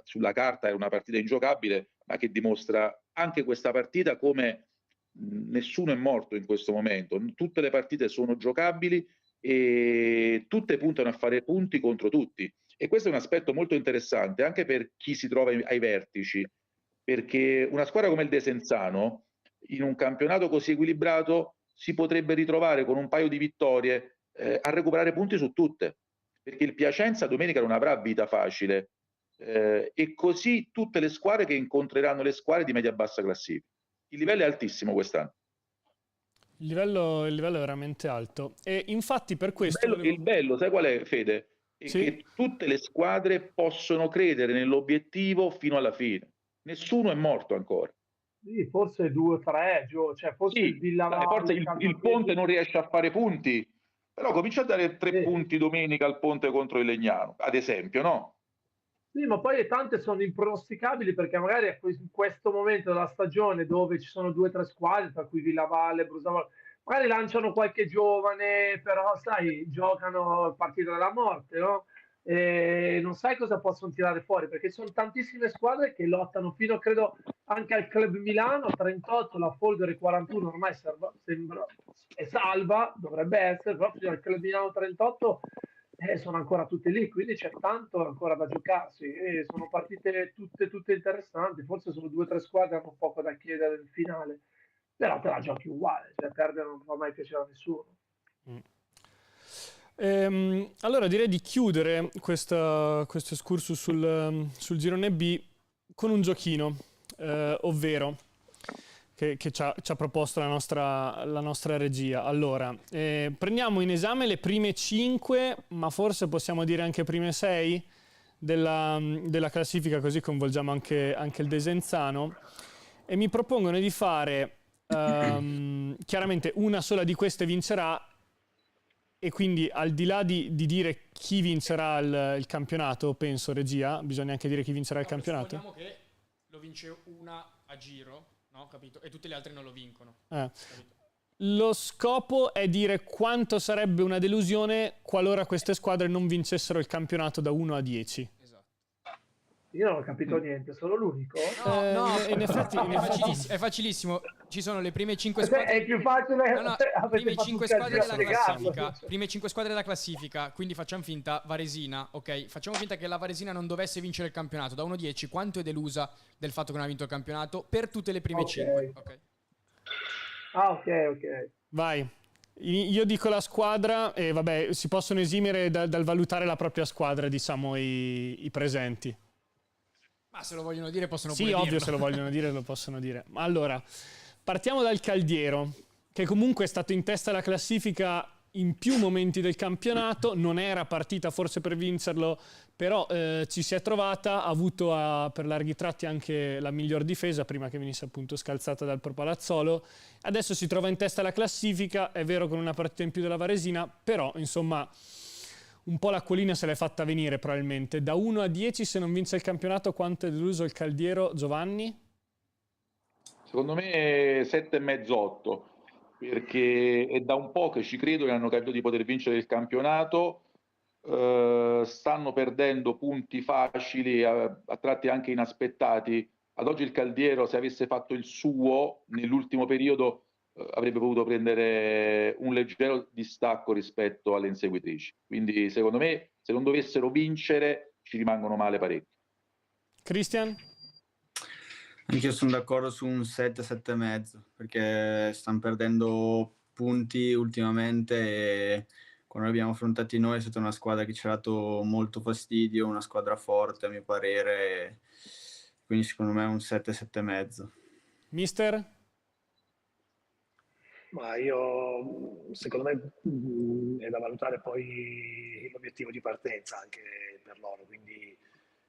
sulla carta è una partita ingiocabile, ma che dimostra anche questa partita come nessuno è morto in questo momento, tutte le partite sono giocabili e tutte puntano a fare punti contro tutti, e questo è un aspetto molto interessante anche per chi si trova ai vertici, perché una squadra come il Desenzano in un campionato così equilibrato si potrebbe ritrovare con un paio di vittorie a recuperare punti su tutte, perché il Piacenza domenica non avrà vita facile, e così tutte le squadre che incontreranno le squadre di media-bassa classifica. Il livello è altissimo quest'anno. Il livello è veramente alto, e infatti per questo... Il bello, sai qual è, Fede? È sì? Che tutte le squadre possono credere nell'obiettivo fino alla fine. Nessuno è morto ancora. Sì, forse 2 o 3, cioè forse sì, il Villavalle, forse il Ponte non riesce a fare punti, però comincia a dare 3 punti domenica al Ponte contro il Legnano, ad esempio, no? Sì, ma poi tante sono impronosticabili, perché magari in questo momento della stagione dove ci sono 2 o 3 squadre, tra cui Villavalle, Brusavarlo, magari lanciano qualche giovane, però sai, giocano il partito della morte, no? E non sai cosa possono tirare fuori, perché sono tantissime squadre che lottano fino, credo, anche al Club Milano 38, la Folgore 41 ormai sembra è salva, dovrebbe essere, però fino al Club Milano 38 sono ancora tutte lì, quindi c'è tanto ancora da giocarsi, e sono partite tutte interessanti. Forse sono 2 o 3 squadre che hanno poco da chiedere nel finale, però te la giochi uguale, cioè perdere non fa mai piacere a nessuno. Allora direi di chiudere questo excursus sul girone B con un giochino, ovvero che ci ha proposto la nostra regia. Allora, prendiamo in esame le prime 5, ma forse possiamo dire anche prime 6 della classifica, così coinvolgiamo anche il Desenzano, e mi propongono di fare chiaramente una sola di queste vincerà, e quindi al di là di dire chi vincerà il campionato, penso, regia, bisogna anche dire chi vincerà il campionato. Supponiamo che lo vince una a giro, no? Capito? E tutte le altre non lo vincono. Lo scopo è dire quanto sarebbe una delusione qualora queste squadre non vincessero il campionato da 1 a 10. Esatto. Io non ho capito niente, sono l'unico? No, in effetti è facilissimo. Ci sono le prime 5 squadre. È più facile. Prime 5 squadre della classifica. Prime 5 squadre della classifica. Quindi facciamo finta Varesina, ok? Facciamo finta che la Varesina non dovesse vincere il campionato. Da 1 a 10, quanto è delusa del fatto che non ha vinto il campionato per tutte le prime 5? Okay. Ok. Vai. Io dico la squadra, e vabbè, si possono esimere dal valutare la propria squadra, diciamo, i presenti. Ma se lo vogliono dire possono pure dirlo. Sì, ovvio, se lo vogliono dire lo possono dire. Allora, partiamo dal Caldiero, che comunque è stato in testa alla classifica in più momenti del campionato, non era partita forse per vincerlo, però ci si è trovata, ha avuto per larghi tratti anche la miglior difesa prima che venisse appunto scalzata dal Pro Palazzolo. Adesso si trova in testa alla classifica, è vero, con una partita in più della Varesina, però insomma un po' l'acquolina se l'è fatta venire probabilmente. Da 1 a 10, se non vince il campionato, quanto è deluso il Caldiero, Giovanni? Secondo me 7,5-8, perché è da un po' che ci credo che hanno capito di poter vincere il campionato, stanno perdendo punti facili, a tratti anche inaspettati. Ad oggi il Caldiero, se avesse fatto il suo nell'ultimo periodo, avrebbe potuto prendere un leggero distacco rispetto alle inseguitrici. Quindi secondo me, se non dovessero vincere, ci rimangono male parecchio. Cristian? Anch'io sono d'accordo su un 7-7,5, perché stanno perdendo punti ultimamente e quando l'abbiamo affrontati noi è stata una squadra che ci ha dato molto fastidio, una squadra forte a mio parere, quindi secondo me un 7-7,5. Mister? Ma secondo me, è da valutare poi l'obiettivo di partenza anche per loro, quindi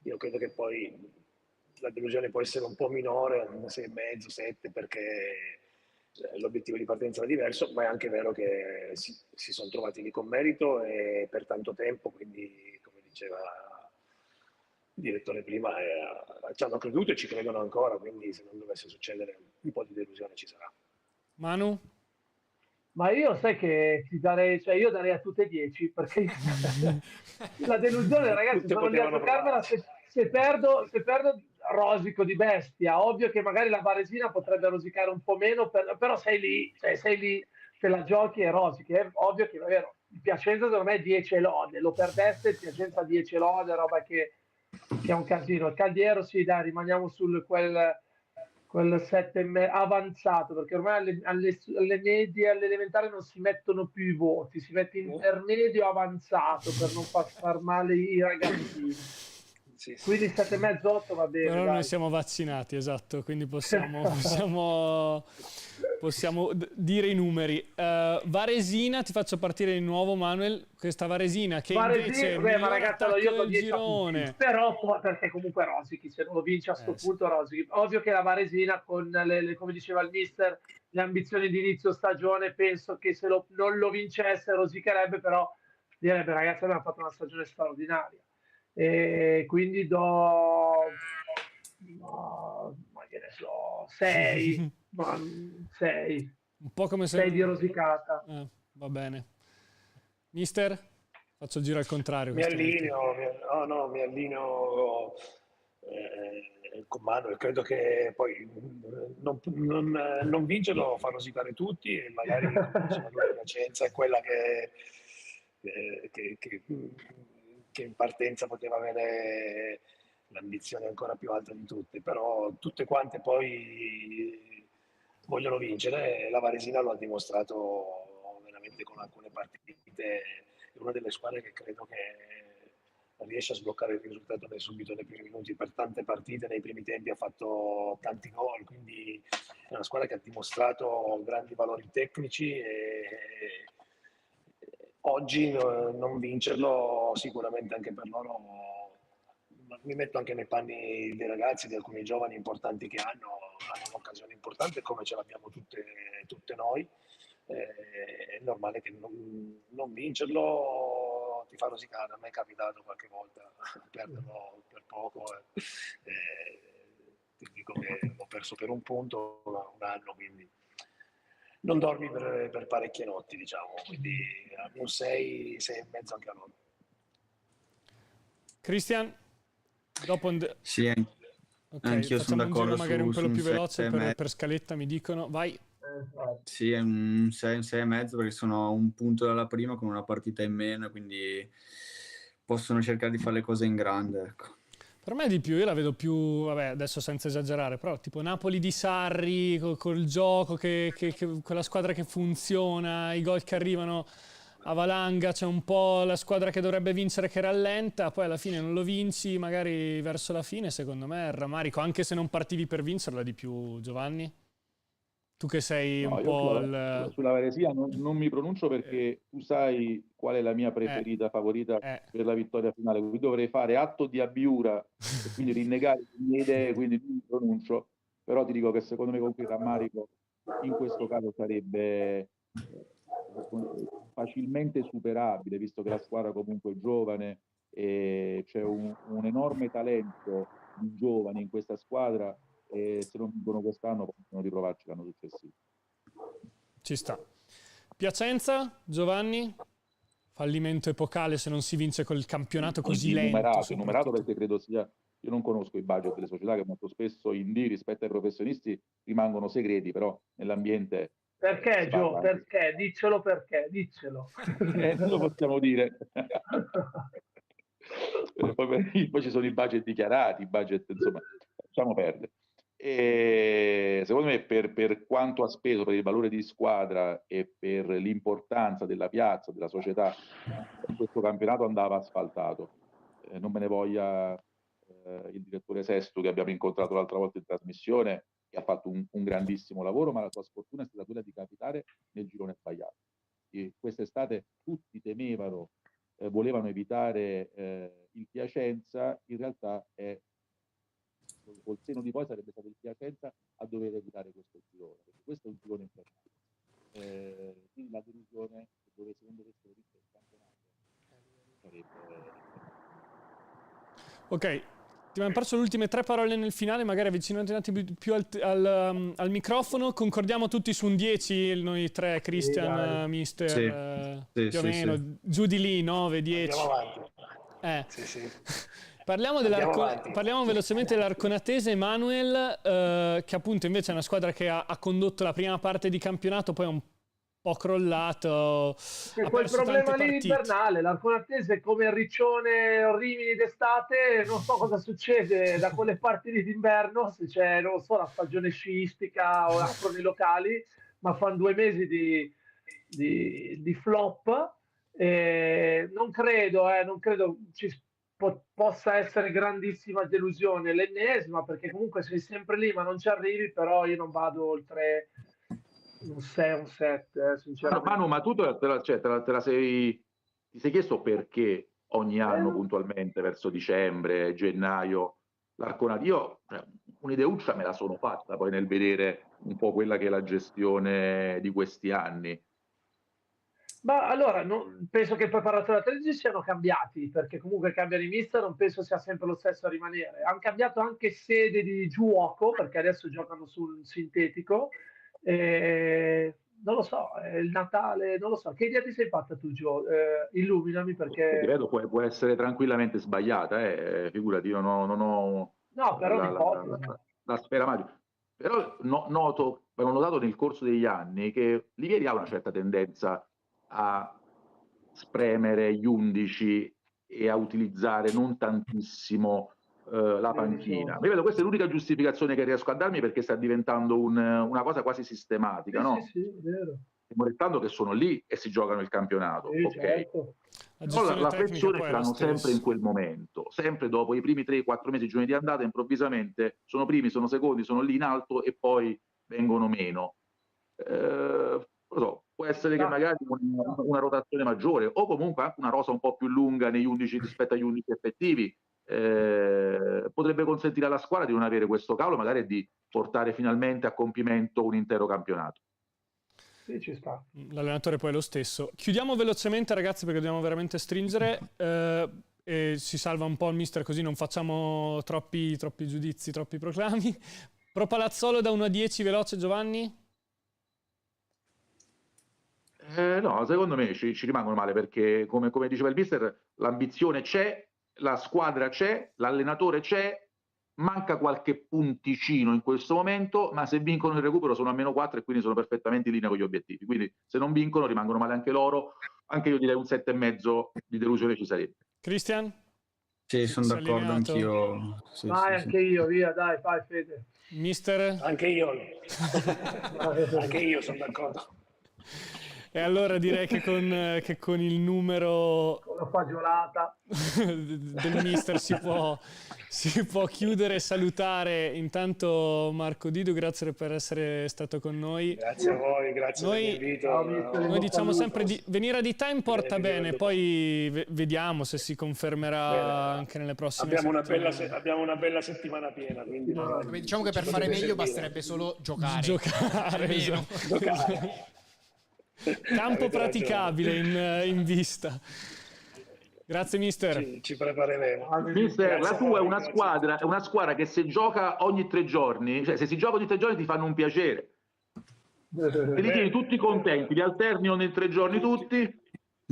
io credo che poi la delusione può essere un po' minore, un 6,5, 7, perché l'obiettivo di partenza era diverso, ma è anche vero che si sono trovati lì con merito e per tanto tempo, quindi come diceva il direttore prima, ci hanno creduto e ci credono ancora, quindi se non dovesse succedere un po' di delusione ci sarà. Manu? Ma io sai che ti darei, cioè io darei a tutte e 10 perché la delusione, ragazzi, Tutte sono lì a potevano giocarmela. Se perdo rosico di bestia. Ovvio che magari la Varesina potrebbe rosicare un po' meno, però sei lì, cioè sei lì, te la giochi e rosichi. È ovvio che è vero. Il Piacenza secondo me 10 lode, lo perdeste, il Piacenza 10 lode, roba che è un casino. Il Caldiero sì, dai, rimaniamo sul quel 7 avanzato, perché ormai alle medie, all'elementare non si mettono più i voti, si mette intermedio avanzato per non far male i ragazzini. Sì, sì. Quindi 7,5, 8 va bene. Però dai. noi siamo vaccinati, esatto, quindi possiamo dire i numeri. Varesina, ti faccio partire di nuovo, Manuel. Questa Varesina che invece è ma ragazzi, allora io do 10 girone. però perché comunque rosichi, se non lo vince a sto punto rosichi. Ovvio che la Varesina con come diceva il mister, le ambizioni di inizio stagione, penso che se non lo vincesse rosicherebbe, però direbbe ragazzi abbiamo fatto una stagione straordinaria. E quindi no, ma che ne so, 6, 6. Un po' come se 6 di rosicata. va bene. Mister? Faccio il giro al contrario. Mi allineo con Manuel. Credo che poi non vincerlo fa rosicare tutti e magari la Piacenza è quella che in partenza poteva avere l'ambizione ancora più alta di tutte, però tutte quante poi vogliono vincere e la Varesina lo ha dimostrato veramente con alcune partite. È una delle squadre che credo che riesce a sbloccare il risultato subito nei primi minuti. Per tante partite nei primi tempi ha fatto tanti gol, quindi è una squadra che ha dimostrato grandi valori tecnici e oggi non vincerlo sicuramente anche per loro, mi metto anche nei panni dei ragazzi, di alcuni giovani importanti che hanno un'occasione importante come ce l'abbiamo tutte noi. È normale che non vincerlo ti fa rosicare. A me è capitato qualche volta perderlo per poco. Ti dico che ho perso per un punto un anno, quindi non dormi per parecchie notti, diciamo, quindi un 6, 6,5 anche a loro. Cristian? Dopo Sì, anch'io sono d'accordo magari un pelo più veloce 7,5. per scaletta, mi dicono. Vai. Sì, è un 6,5 perché sono a un punto dalla prima con una partita in meno, quindi possono cercare di fare le cose in grande, ecco. Per me di più, io la vedo più, vabbè, adesso senza esagerare, però tipo Napoli di Sarri, col gioco, quella squadra che funziona, i gol che arrivano a valanga, c'è un po' la squadra che dovrebbe vincere che rallenta, poi alla fine non lo vinci, magari verso la fine, secondo me è il rammarico, anche se non partivi per vincerla di più, Giovanni. Tu che sei un po' sulla Varesina non mi pronuncio perché tu sai qual è la mia preferita, favorita per la vittoria finale. Quindi dovrei fare atto di abiura e quindi rinnegare le mie idee, quindi non mi pronuncio. Però ti dico che secondo me comunque il rammarico in questo caso sarebbe facilmente superabile, visto che la squadra comunque è giovane e c'è un enorme talento di giovani in questa squadra. E se non vincono quest'anno possono riprovarci l'anno successivo. Ci sta. Piacenza, Giovanni? fallimento epocale se non si vince col campionato così lento. Numerato perché credo sia... Io non conosco i budget delle società che molto spesso rispetto ai professionisti rimangono segreti, però nell'ambiente... Perché, Gio? Perché? Diccelo perché, diccelo. Non lo possiamo dire. Poi ci sono i budget dichiarati, i budget, insomma, lasciamo perdere. E secondo me per quanto ha speso per il valore di squadra e per l'importanza della piazza, della società, questo campionato andava asfaltato. Non me ne voglia il direttore Sestu, che abbiamo incontrato l'altra volta in trasmissione, che ha fatto un grandissimo lavoro, ma la sua sfortuna è stata quella di capitare nel girone sbagliato. E quest'estate tutti temevano, volevano evitare il Piacenza, in realtà col seno di poi sarebbe stato il Piacenza a dover evitare questo girone, perché questo è un girone importante. Quindi la delusione, dove secondo dovessero vincere il campionato, sarebbe... Ok, ti abbiamo perso le ultime 3 parole nel finale, magari avvicinati un attimo più al microfono. Concordiamo tutti su un 10, noi 3, Christian, Mister, più o meno, giù di lì, 9, 10. Andiamo avanti. Sì. Parliamo velocemente dell'Arconatese, Emanuel, che appunto invece è una squadra che ha condotto la prima parte di campionato, poi un po' crollato. C'è quel problema lì invernale, l'Arconatese come il Riccione Rimini d'estate, non so cosa succede da quelle parti lì d'inverno, se c'è, non so, la stagione sciistica o aprono i locali, ma fanno 2 mesi di flop. Non credo ci possa essere grandissima delusione, l'ennesima, perché comunque sei sempre lì ma non ci arrivi, però io non vado oltre un 6, un 7, sinceramente. Manu, ma tu ti sei chiesto perché ogni anno puntualmente verso dicembre, gennaio, l'Arconati, io un'ideuccia me la sono fatta poi nel vedere un po' quella che è la gestione di questi anni. Ma allora, penso che i preparatori atletici siano cambiati, perché comunque cambiano i mister, non penso sia sempre lo stesso a rimanere. Hanno cambiato anche sede di gioco, perché adesso giocano sul sintetico. Non lo so, il Natale, non lo so. Che idea ti sei fatta tu, Gio? Illuminami, perché... Credo può essere tranquillamente sbagliata, figurati, io non ho... No, però la sfera magica. Però ho notato nel corso degli anni che Livieri ha una certa tendenza a spremere gli 11 e a utilizzare non tantissimo la panchina. Ripeto, questa è l'unica giustificazione che riesco a darmi, perché sta diventando una cosa quasi sistematica, no? Sì, è vero. Stiamo restando che sono lì e si giocano il campionato, sì, ok? Certo. La pressione ce l'hanno sempre in quel momento, sempre dopo i primi 3-4 mesi, giorni di andata, improvvisamente sono primi, sono secondi, sono lì in alto e poi vengono meno. Non so, può essere che magari una rotazione maggiore o comunque anche una rosa un po' più lunga negli 11 rispetto agli 11 effettivi potrebbe consentire alla squadra di non avere questo calo, magari di portare finalmente a compimento un intero campionato. Sì, ci sta. L'allenatore poi è lo stesso. Chiudiamo velocemente, ragazzi, perché dobbiamo veramente stringere. E si salva un po' il mister, così non facciamo troppi giudizi, troppi proclami. Pro Palazzolo da 1 a 10, veloce, Giovanni? No, secondo me ci rimangono male, perché come diceva il mister, l'ambizione c'è, la squadra c'è, l'allenatore c'è, manca qualche punticino in questo momento, ma se vincono il recupero sono a -4 e quindi sono perfettamente in linea con gli obiettivi. Quindi se non vincono rimangono male anche loro, anche io direi un 7,5 di delusione ci sarebbe. Cristian? Sì, sono d'accordo anch'io. Sì, vai, anche io, via, dai, fai Fede. Mister? Anche io sono d'accordo. E allora direi che con il numero con la fagiolata del mister si può chiudere e salutare. Intanto Marco Didu, grazie per essere stato con noi. Grazie a voi, grazie per l'invito. Noi diciamo sempre di venire a D-Time porta bene, poi vediamo se si confermerà anche nelle prossime settimane. Abbiamo una bella settimana piena, quindi diciamo che per fare meglio basterebbe solo giocare. Giocare. Campo praticabile in vista. Grazie mister. Ci prepareremo. Mister, la tua è una squadra che se gioca ogni 3 giorni, cioè se si gioca ogni 3 giorni ti fanno un piacere. E li tieni tutti contenti, li alterni ogni 3 giorni tutti.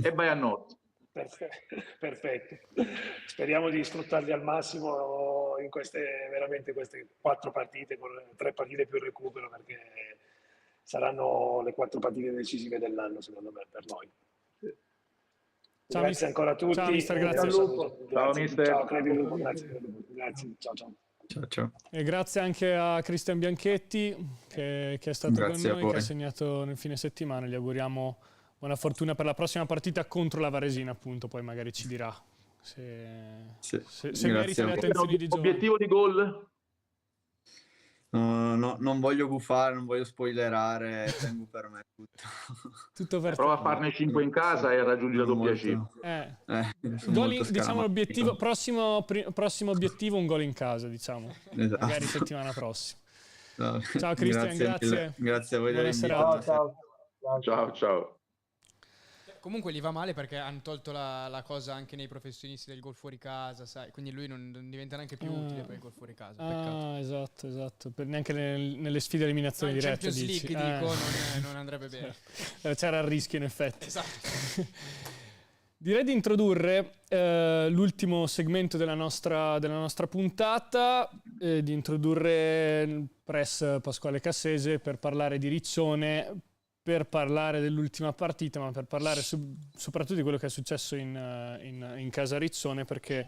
e vai a nord. Perfetto. Speriamo di sfruttarli al massimo in queste 4 partite, con 3 partite più recupero, perché saranno le 4 partite decisive dell'anno, secondo me, per noi. Ciao, Grazie ancora a tutti. Ciao mister, grazie. Ciao mister. Ciao, grazie. Ciao. E grazie anche a Cristian Bianchetti che è stato Grazie con noi, che ha segnato nel fine settimana. Gli auguriamo buona fortuna per la prossima partita contro la Varesina, appunto. Poi magari ci dirà se merita le attenzioni di Giovanni. Obiettivo di gol? No, non voglio gufare, non voglio spoilerare, tengo per me tutto per Prova a farne 5 in casa e raggiungi la doppia cifra. Diciamo l'obiettivo prossimo obiettivo, un gol in casa, diciamo. Esatto. Magari settimana prossima. Ciao Cristian, grazie. Grazie a voi. Buona serata. Ciao. Comunque gli va male perché hanno tolto la cosa anche nei professionisti del gol fuori casa, sai? Quindi lui non diventa neanche più utile per il gol fuori casa. Peccato. Esatto. Neanche nelle sfide eliminazioni dirette. Champions League, dico, non andrebbe bene. C'era il rischio, in effetti. Esatto. Direi di introdurre l'ultimo segmento della nostra puntata, di introdurre Press Pasquale Cassese per parlare di Riccione, per parlare dell'ultima partita, ma per parlare soprattutto di quello che è successo in casa Riccione, perché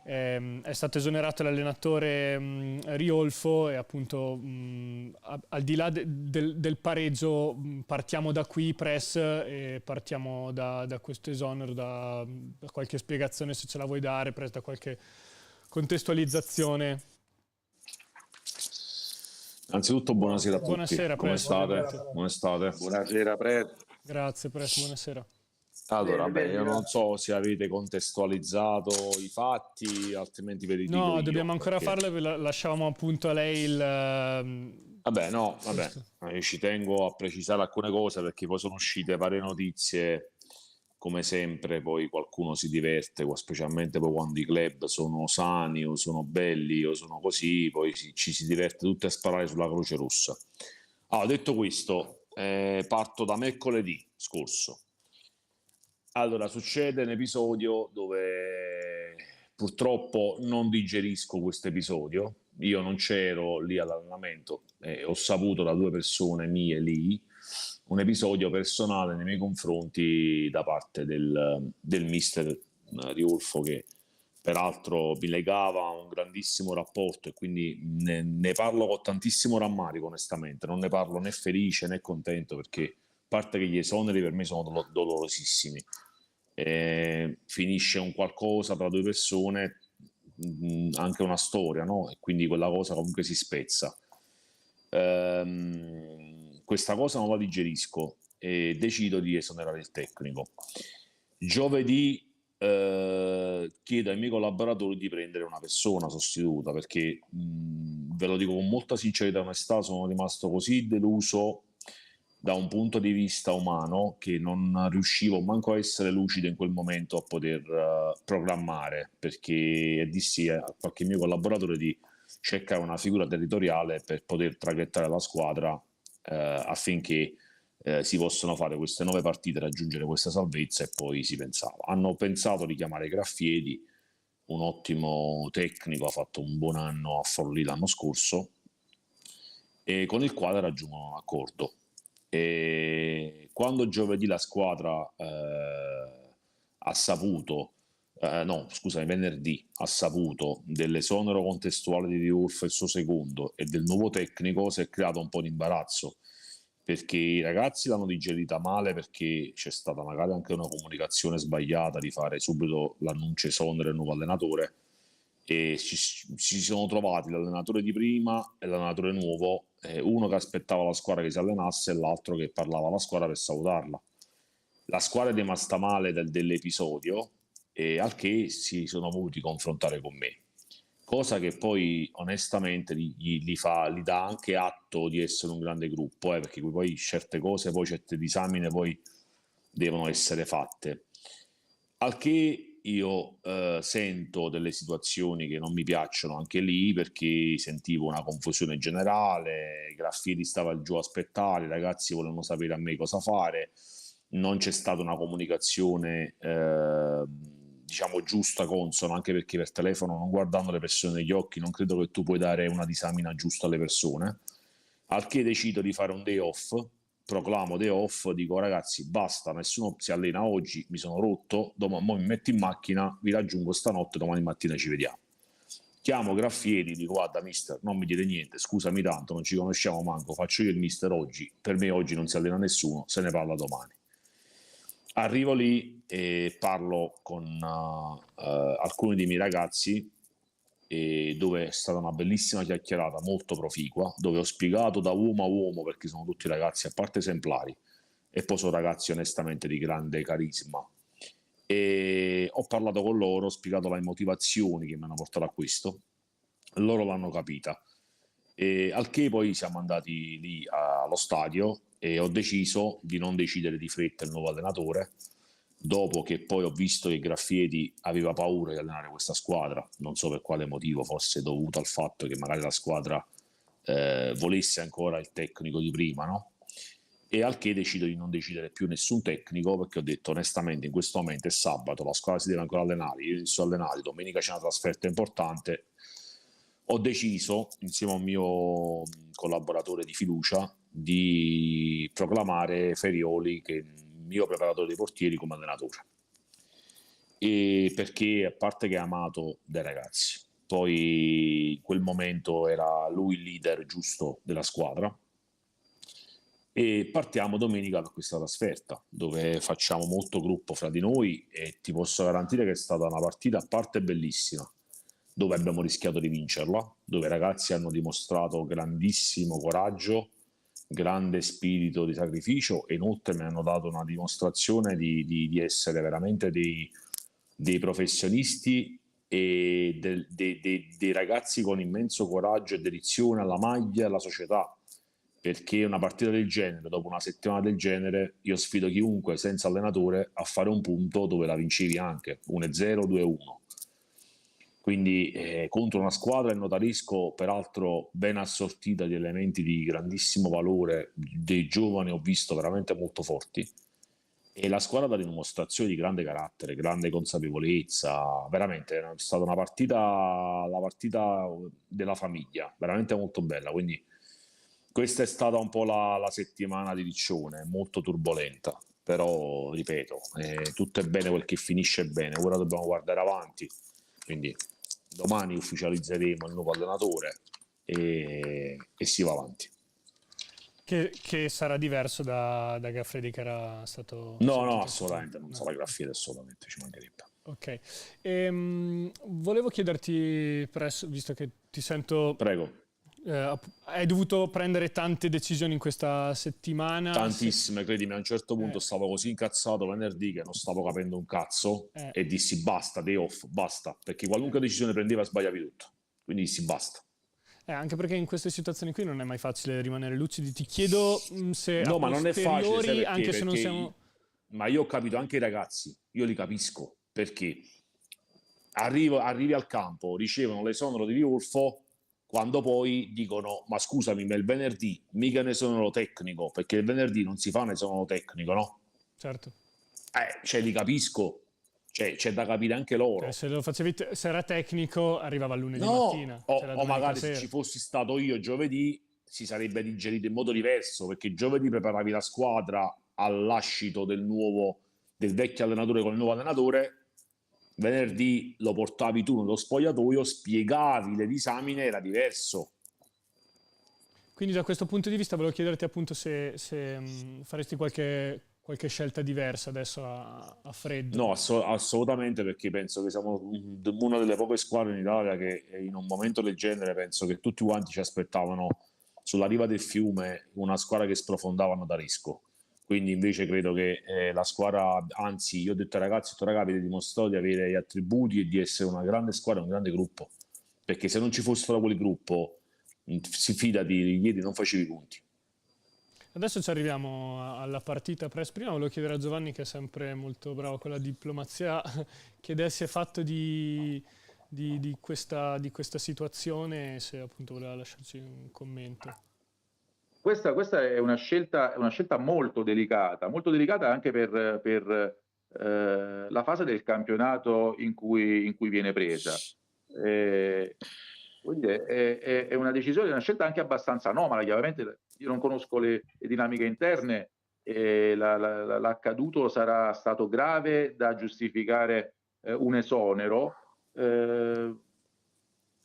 è stato esonerato l'allenatore Riolfo e appunto al di là del pareggio partiamo da qui, Press, e partiamo da questo esonero, da qualche spiegazione se ce la vuoi dare, Press, da qualche contestualizzazione. Anzitutto buonasera a tutti. Buonasera, come Press. state? Buonasera Press. Grazie Press, buonasera. Allora, io non so se avete contestualizzato i fatti, altrimenti ve li dico No, io, dobbiamo ancora farlo, lasciavamo appunto a lei il... Vabbè, io ci tengo a precisare alcune cose perché poi sono uscite varie notizie, come sempre poi qualcuno si diverte, specialmente poi quando i club sono sani o sono belli o sono così, poi ci si diverte tutti a sparare sulla Croce Rossa. Allora, detto questo, parto da mercoledì scorso. Allora, succede un episodio dove purtroppo non digerisco questo episodio. Io non c'ero lì all'allenamento, ho saputo da 2 persone mie lì un episodio personale nei miei confronti da parte del mister Riolfo, che peraltro mi legava un grandissimo rapporto, e quindi ne parlo con tantissimo rammarico, onestamente. Non ne parlo né felice né contento, perché a parte che gli esoneri per me sono dolorosissimi. Finisce un qualcosa tra 2 persone, anche una storia, no? E quindi quella cosa comunque si spezza. Questa cosa non la digerisco e decido di esonerare il tecnico. Giovedì chiedo ai miei collaboratori di prendere una persona sostituta, perché ve lo dico con molta sincerità e onestà, sono rimasto così deluso da un punto di vista umano che non riuscivo manco a essere lucido in quel momento a poter programmare, perché dissi a qualche mio collaboratore di cercare una figura territoriale per poter traghettare la squadra affinché si possano fare queste 9 partite, raggiungere questa salvezza, e poi si pensava. Hanno pensato di chiamare Graffiedi, un ottimo tecnico, ha fatto un buon anno a Forlì l'anno scorso, e con il quale raggiungono un accordo. E quando giovedì la squadra ha saputo, venerdì ha saputo dell'esonero contestuale di Riolfo, il suo secondo, e del nuovo tecnico, si è creato un po' di imbarazzo, perché i ragazzi l'hanno digerita male, perché c'è stata magari anche una comunicazione sbagliata di fare subito l'annuncio esonero del nuovo allenatore, e si sono trovati l'allenatore di prima e l'allenatore nuovo, uno che aspettava la squadra che si allenasse e l'altro che parlava alla squadra per salutarla. La squadra è rimasta male dell'episodio, e al che si sono voluti confrontare con me, cosa che poi onestamente gli dà anche atto di essere un grande gruppo, perché poi certe cose, poi certe disamine poi devono essere fatte. Al che io sento delle situazioni che non mi piacciono anche lì, perché sentivo una confusione generale, Graffiedi stava giù a aspettare, i ragazzi volevano sapere a me cosa fare, non c'è stata una comunicazione diciamo giusta, consona, anche perché per telefono, non guardando le persone negli occhi, non credo che tu puoi dare una disamina giusta alle persone, al che decido di fare un day off, proclamo day off, dico ragazzi basta, nessuno si allena oggi, mi sono rotto, mo mi metto in macchina, vi raggiungo stanotte, domani mattina ci vediamo. Chiamo Graffieri, dico guarda mister, non mi dite niente, scusami tanto, non ci conosciamo manco, faccio io il mister oggi, per me oggi non si allena nessuno, se ne parla domani. Arrivo lì e parlo con alcuni dei miei ragazzi, dove è stata una bellissima chiacchierata molto proficua, dove ho spiegato da uomo a uomo, perché sono tutti ragazzi a parte esemplari e poi sono ragazzi onestamente di grande carisma, e ho parlato con loro, ho spiegato le motivazioni che mi hanno portato a questo, loro l'hanno capita, e al che poi siamo andati lì allo stadio e ho deciso di non decidere di fretta il nuovo allenatore, dopo che poi ho visto che Graffieti aveva paura di allenare questa squadra, non so per quale motivo, forse dovuto al fatto che magari la squadra volesse ancora il tecnico di prima, no? E al che decido di non decidere più nessun tecnico, perché ho detto onestamente in questo momento è sabato, la squadra si deve ancora allenare, io sono allenato, domenica c'è una trasferta importante. Ho deciso, insieme a un mio collaboratore di fiducia, di proclamare Ferioli, che è il mio preparatore dei portieri, come allenatore. E perché, a parte che è amato dai ragazzi, poi in quel momento era lui il leader giusto della squadra, e partiamo domenica per questa trasferta, dove facciamo molto gruppo fra di noi, e ti posso garantire che è stata una partita a parte bellissima, dove abbiamo rischiato di vincerla, dove i ragazzi hanno dimostrato grandissimo coraggio, grande spirito di sacrificio, e inoltre mi hanno dato una dimostrazione di essere veramente dei professionisti e dei ragazzi con immenso coraggio e dedizione alla maglia e alla società, perché una partita del genere, dopo una settimana del genere, io sfido chiunque senza allenatore a fare un punto dove la vincevi anche 1-0, 2-1. Quindi contro una squadra, il Notarisco, peraltro ben assortita di elementi di grandissimo valore, dei giovani ho visto veramente molto forti, e la squadra dà dimostrazione di grande carattere, grande consapevolezza, veramente è stata una partita, la partita della famiglia, veramente molto bella. Quindi questa è stata un po' la settimana di Riccione, molto turbolenta, però ripeto, tutto è bene quel che finisce bene, ora dobbiamo guardare avanti, quindi domani ufficializzeremo il nuovo allenatore e si va avanti. Che sarà diverso da Gaffredi, che era stato... No, assolutamente, non sarà Gaffredi, assolutamente, ci mancherebbe. Ok, volevo chiederti, visto che ti sento... Prego. Hai dovuto prendere tante decisioni in questa settimana? Tantissime, credimi, a un certo punto stavo così incazzato venerdì che non stavo capendo un cazzo, e dissi basta, day off, basta, perché qualunque decisione prendeva sbagliavi tutto, quindi dissi basta. Anche perché in queste situazioni qui non è mai facile rimanere lucidi. Ti chiedo se no, ma non è facile, perché, anche se non siamo... Ma io ho capito anche i ragazzi, io li capisco, perché arrivi al campo, ricevono l'esonero di Riolfo, quando poi dicono ma scusami, ma il venerdì mica ne sono tecnico, perché il venerdì non si fa ne sono tecnico, no? Certo. Cioè li capisco, cioè c'è da capire anche loro. Se lo facevi, se era tecnico arrivava lunedì mattina. O magari se ci fossi stato io giovedì si sarebbe digerito in modo diverso, perché giovedì preparavi la squadra all'ascito del vecchio allenatore con il nuovo allenatore, venerdì lo portavi tu nello spogliatoio, spiegavi le disamine, era diverso. Quindi da questo punto di vista volevo chiederti appunto se faresti qualche scelta diversa adesso a freddo. No, assolutamente, perché penso che siamo una delle poche squadre in Italia che in un momento del genere penso che tutti quanti ci aspettavano sulla riva del fiume una squadra che sprofondava a Notarisco. Quindi invece credo che la squadra, anzi io ho detto ai ragazzi, avete dimostrato di avere gli attributi e di essere una grande squadra, un grande gruppo, perché se non ci fosse stato quel gruppo, si fidati, ieri non facevi punti. Adesso ci arriviamo alla partita prima volevo chiedere a Giovanni, che è sempre molto bravo con la diplomazia, che idea si è fatto di questa situazione, se appunto voleva lasciarci un commento. Questa è una scelta molto delicata anche per la fase del campionato in cui viene presa. Quindi è una decisione, una scelta anche abbastanza anomala. Chiaramente io non conosco le dinamiche interne, l'accaduto sarà stato grave da giustificare un esonero.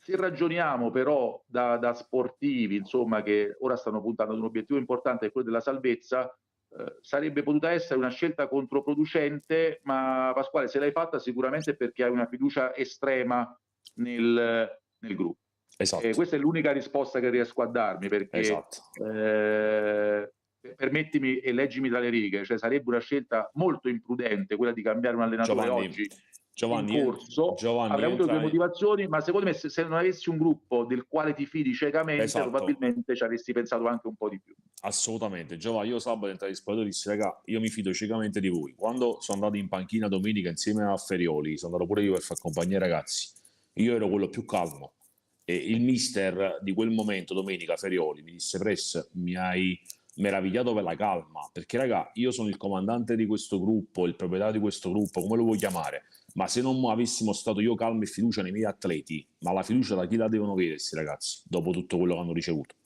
Se ragioniamo però da sportivi, insomma, che ora stanno puntando ad un obiettivo importante, che è quello della salvezza, sarebbe potuta essere una scelta controproducente, ma Pasquale, se l'hai fatta sicuramente perché hai una fiducia estrema nel gruppo. Esatto. Questa è l'unica risposta che riesco a darmi, perché esatto. Permettimi e leggimi tra le righe, cioè sarebbe una scelta molto imprudente quella di cambiare un allenatore oggi in corso. Avrei avuto due motivazioni, ma secondo me se non avessi un gruppo del quale ti fidi ciecamente, probabilmente ci avresti pensato anche un po' di più. Assolutamente. Giovanni, io sabato entrai in spogliatoio e dissi: raga, io mi fido ciecamente di voi. Quando sono andato in panchina domenica insieme a Ferioli, sono andato pure io per far compagnia ai ragazzi, io ero quello più calmo, e il mister di quel momento, domenica, Ferioli, mi disse: Press, mi hai meravigliato per la calma, perché raga, io sono il comandante di questo gruppo, il proprietario di questo gruppo, come lo vuoi chiamare, ma se non avessimo stato io calmo e fiducia nei miei atleti, ma la fiducia da chi la devono avere questi ragazzi dopo tutto quello che hanno ricevuto?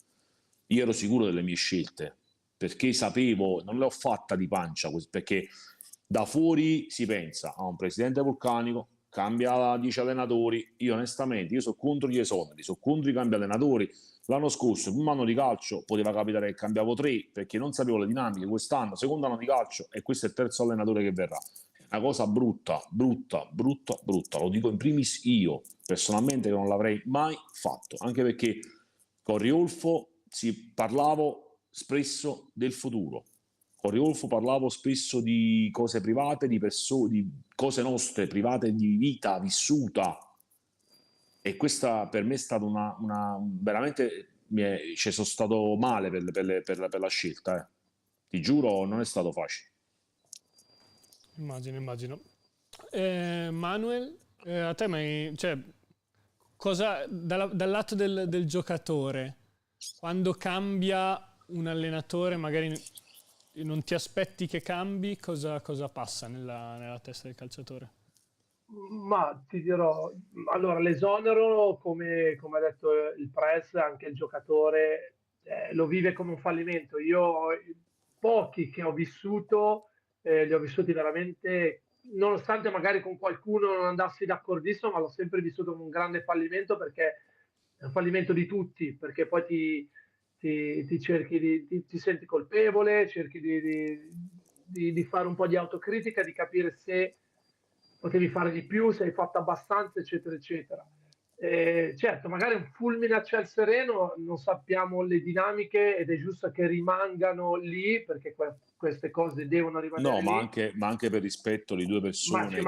Io ero sicuro delle mie scelte, perché sapevo, non le ho fatta di pancia, perché da fuori si pensa a un presidente vulcanico, cambia 10 allenatori. Io onestamente, io sono contro gli esoneri, sono contro i cambi allenatori. L'anno scorso, primo anno di calcio, poteva capitare che cambiavo 3 perché non sapevo le dinamiche. Quest'anno, secondo anno di calcio, e questo è il terzo allenatore che verrà. È una cosa brutta. Lo dico in primis io, personalmente, che non l'avrei mai fatto, anche perché con Riolfo parlavo spesso del futuro. Con Riolfo parlavo spesso di cose private, di persone, di cose nostre private, di vita vissuta, e questa per me è stata una veramente ci sono stato male per la scelta, ti giuro, non è stato facile. Immagino. Manuel, a te cioè, cosa dal lato del giocatore, quando cambia un allenatore, magari non ti aspetti che cambi, cosa passa nella testa del calciatore? Ma ti dirò, allora l'esonero, come ha detto il Press, anche il giocatore lo vive come un fallimento. Io pochi che ho vissuto, li ho vissuti veramente, nonostante magari con qualcuno non andassi d'accordissimo, ma l'ho sempre vissuto come un grande fallimento, perché è un fallimento di tutti, perché poi ti cerchi ti senti colpevole, cerchi di fare un po' di autocritica, di capire se potevi fare di più, se hai fatto abbastanza, eccetera, eccetera. Certo, magari un fulmine a ciel sereno, non sappiamo le dinamiche ed è giusto che rimangano lì, perché queste cose devono rimanere lì. Ma anche per rispetto di due persone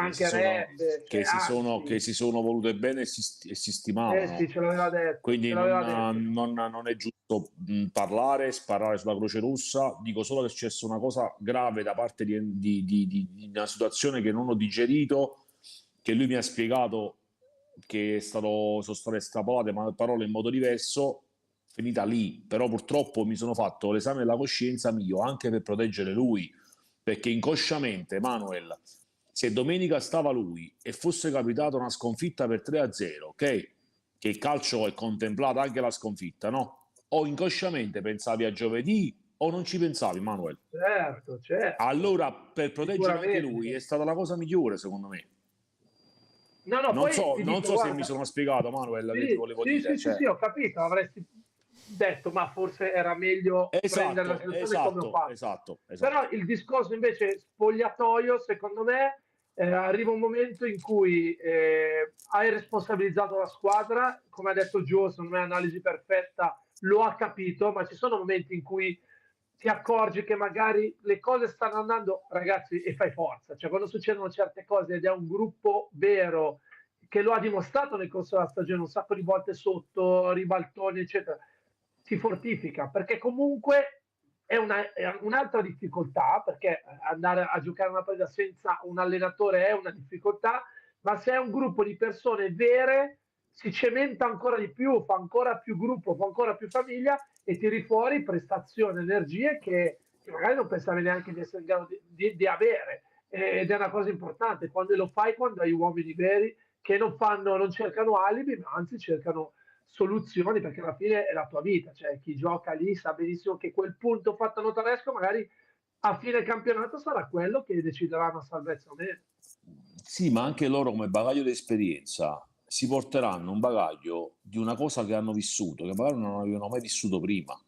che si sono volute bene e si stimavano. Sì, ce l'aveva detto. Quindi non è giusto sparare sulla Croce Rossa. Dico solo che è successa una cosa grave da parte di una situazione che non ho digerito, che lui mi ha spiegato che sono state estrapolate parole in modo diverso, finita lì. Però purtroppo mi sono fatto l'esame della coscienza mio anche per proteggere lui, perché inconsciamente, Manuel, se domenica stava lui e fosse capitata una sconfitta per 3-0, ok? Che il calcio è contemplata anche la sconfitta, no? O inconsciamente pensavi a giovedì o non ci pensavi, Manuel? Certo. Allora, per proteggere anche lui è stata la cosa migliore, secondo me. Non so se mi sono spiegato, Manuel, che ti volevo dire. Sì, ho capito, avresti detto, ma forse era meglio prendere la situazione come ho fatto. Esatto. Però il discorso invece spogliatoio, secondo me, arriva un momento in cui hai responsabilizzato la squadra, come ha detto Gio, secondo me l'analisi perfetta, lo ha capito, ma ci sono momenti in cui ti accorgi che magari le cose stanno andando, ragazzi, e fai forza. Cioè, quando succedono certe cose ed è un gruppo vero che lo ha dimostrato nel corso della stagione, un sacco di volte sotto, ribaltoni, eccetera, si fortifica, perché comunque è un'altra difficoltà, perché andare a giocare una partita senza un allenatore è una difficoltà, ma se è un gruppo di persone vere si cementa ancora di più, fa ancora più gruppo, fa ancora più famiglia, e tiri fuori prestazioni, energie che magari non pensavi neanche di essere in grado di avere, ed è una cosa importante quando lo fai, quando hai uomini veri che non cercano alibi, ma anzi cercano soluzioni, perché alla fine è la tua vita, cioè chi gioca lì sa benissimo che quel punto fatto a Notaresco magari a fine campionato sarà quello che deciderà una salvezza o meno. Sì, ma anche loro come bagaglio di esperienza si porteranno un bagaglio di una cosa che hanno vissuto, che magari non avevano mai vissuto prima.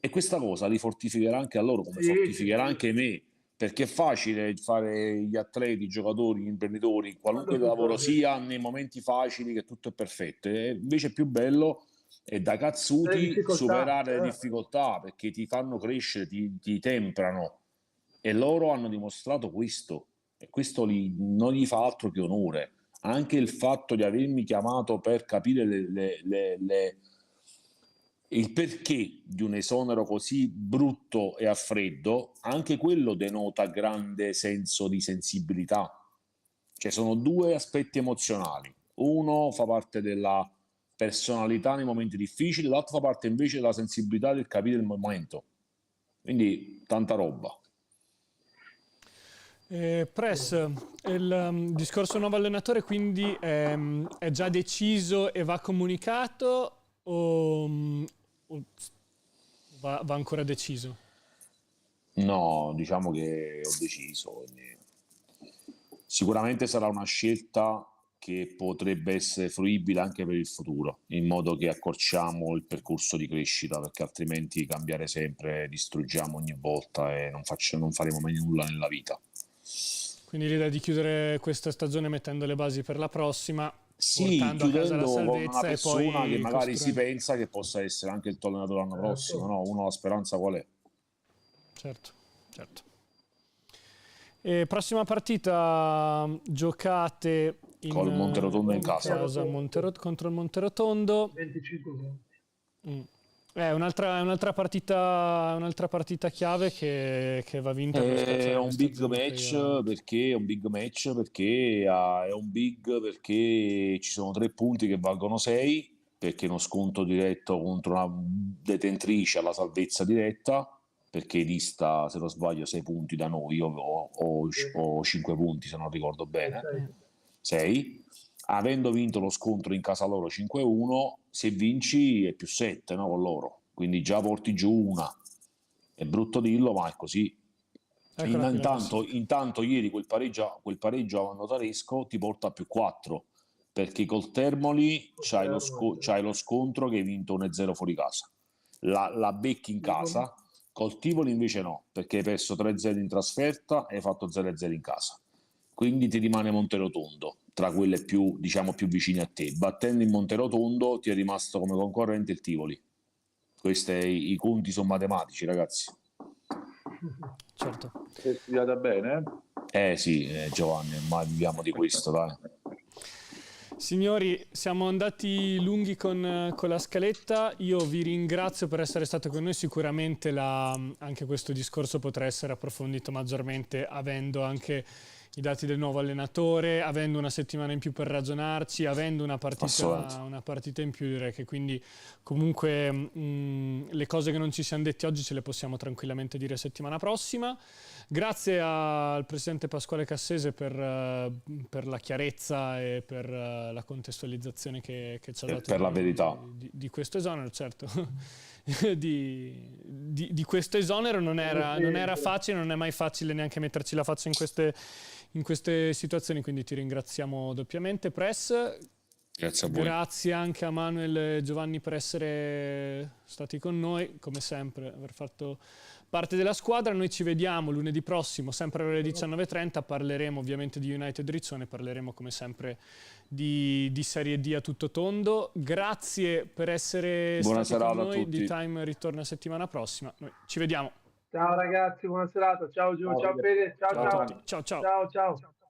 E questa cosa li fortificherà anche a loro, come fortificherà anche me, perché è facile fare gli atleti, i giocatori, gli imprenditori, qualunque lavoro sia, nei momenti facili che tutto è perfetto. E invece è più bello e da cazzuti superare le difficoltà, perché ti fanno crescere, ti temprano, e loro hanno dimostrato questo, e questo non gli fa altro che onore. Anche il fatto di avermi chiamato per capire il perché di un esonero così brutto e a freddo, anche quello denota grande senso di sensibilità. Cioè sono due aspetti emozionali. Uno fa parte della personalità nei momenti difficili, l'altro fa parte invece della sensibilità del capire il momento. Quindi tanta roba. Press, il discorso nuovo allenatore quindi è già deciso e va comunicato o va ancora deciso? No, diciamo che ho deciso. Sicuramente sarà una scelta che potrebbe essere fruibile anche per il futuro, in modo che accorciamo il percorso di crescita, perché altrimenti cambiare sempre, distruggiamo ogni volta e non faremo mai nulla nella vita. Quindi l'idea di chiudere questa stagione mettendo le basi per la prossima, sì, portando a casa la con salvezza una persona e poi che magari si pensa che possa essere anche il tuo allenatore l'anno prossimo, no? Uno la speranza qual è? Certo. E prossima partita giocate con il Monterotondo in casa contro il Monterotondo. 25 punti. È un'altra partita chiave che va vinta. È un big match perché ci sono 3 punti che valgono 6, perché uno scontro diretto contro una detentrice alla salvezza diretta, perché dista, se non sbaglio, 6 punti da noi, o 5 punti se non ricordo bene, 6. Avendo vinto lo scontro in casa loro 5-1, se vinci è più 7, no, con loro, quindi già porti giù una. È brutto dirlo, ma è così. Intanto ieri quel pareggio a Notaresco ti porta a più 4, perché col Termoli c'hai lo scontro che hai vinto 1-0 fuori casa, la becchi in casa. Col Tivoli invece no, perché hai perso 3-0 in trasferta e hai fatto 0-0 in casa, quindi ti rimane Monterotondo tra quelle più vicine a te. Battendo in Monterotondo ti è rimasto come concorrente il Tivoli. I conti sono matematici, ragazzi. Certo. È studiata bene? Sì, Giovanni, ma viviamo di questo, dai. Signori, siamo andati lunghi con la scaletta. Io vi ringrazio per essere stato con noi. Sicuramente anche questo discorso potrà essere approfondito maggiormente avendo anche i dati del nuovo allenatore, avendo una settimana in più per ragionarci, avendo una partita in più. Direi che quindi comunque le cose che non ci siamo detti oggi ce le possiamo tranquillamente dire settimana prossima. Grazie al presidente Pasquale Cassese per la chiarezza e per la contestualizzazione che ci ha dato per la verità di questo esonero, certo. di questo esonero non era facile, non è mai facile neanche metterci la faccia in queste situazioni, quindi ti ringraziamo doppiamente, Press. Grazie a voi. Grazie anche a Manuel e Giovanni per essere stati con noi, come sempre, aver fatto parte della squadra. Noi ci vediamo lunedì prossimo, sempre alle ore 19:30, parleremo ovviamente di United Riccione, parleremo come sempre di Serie D a tutto tondo. Grazie per essere stati con noi, D-Time ritorna settimana prossima, noi ci vediamo. Ciao ragazzi, buona serata, ciao Gio, ciao Fede, ciao. Ciao.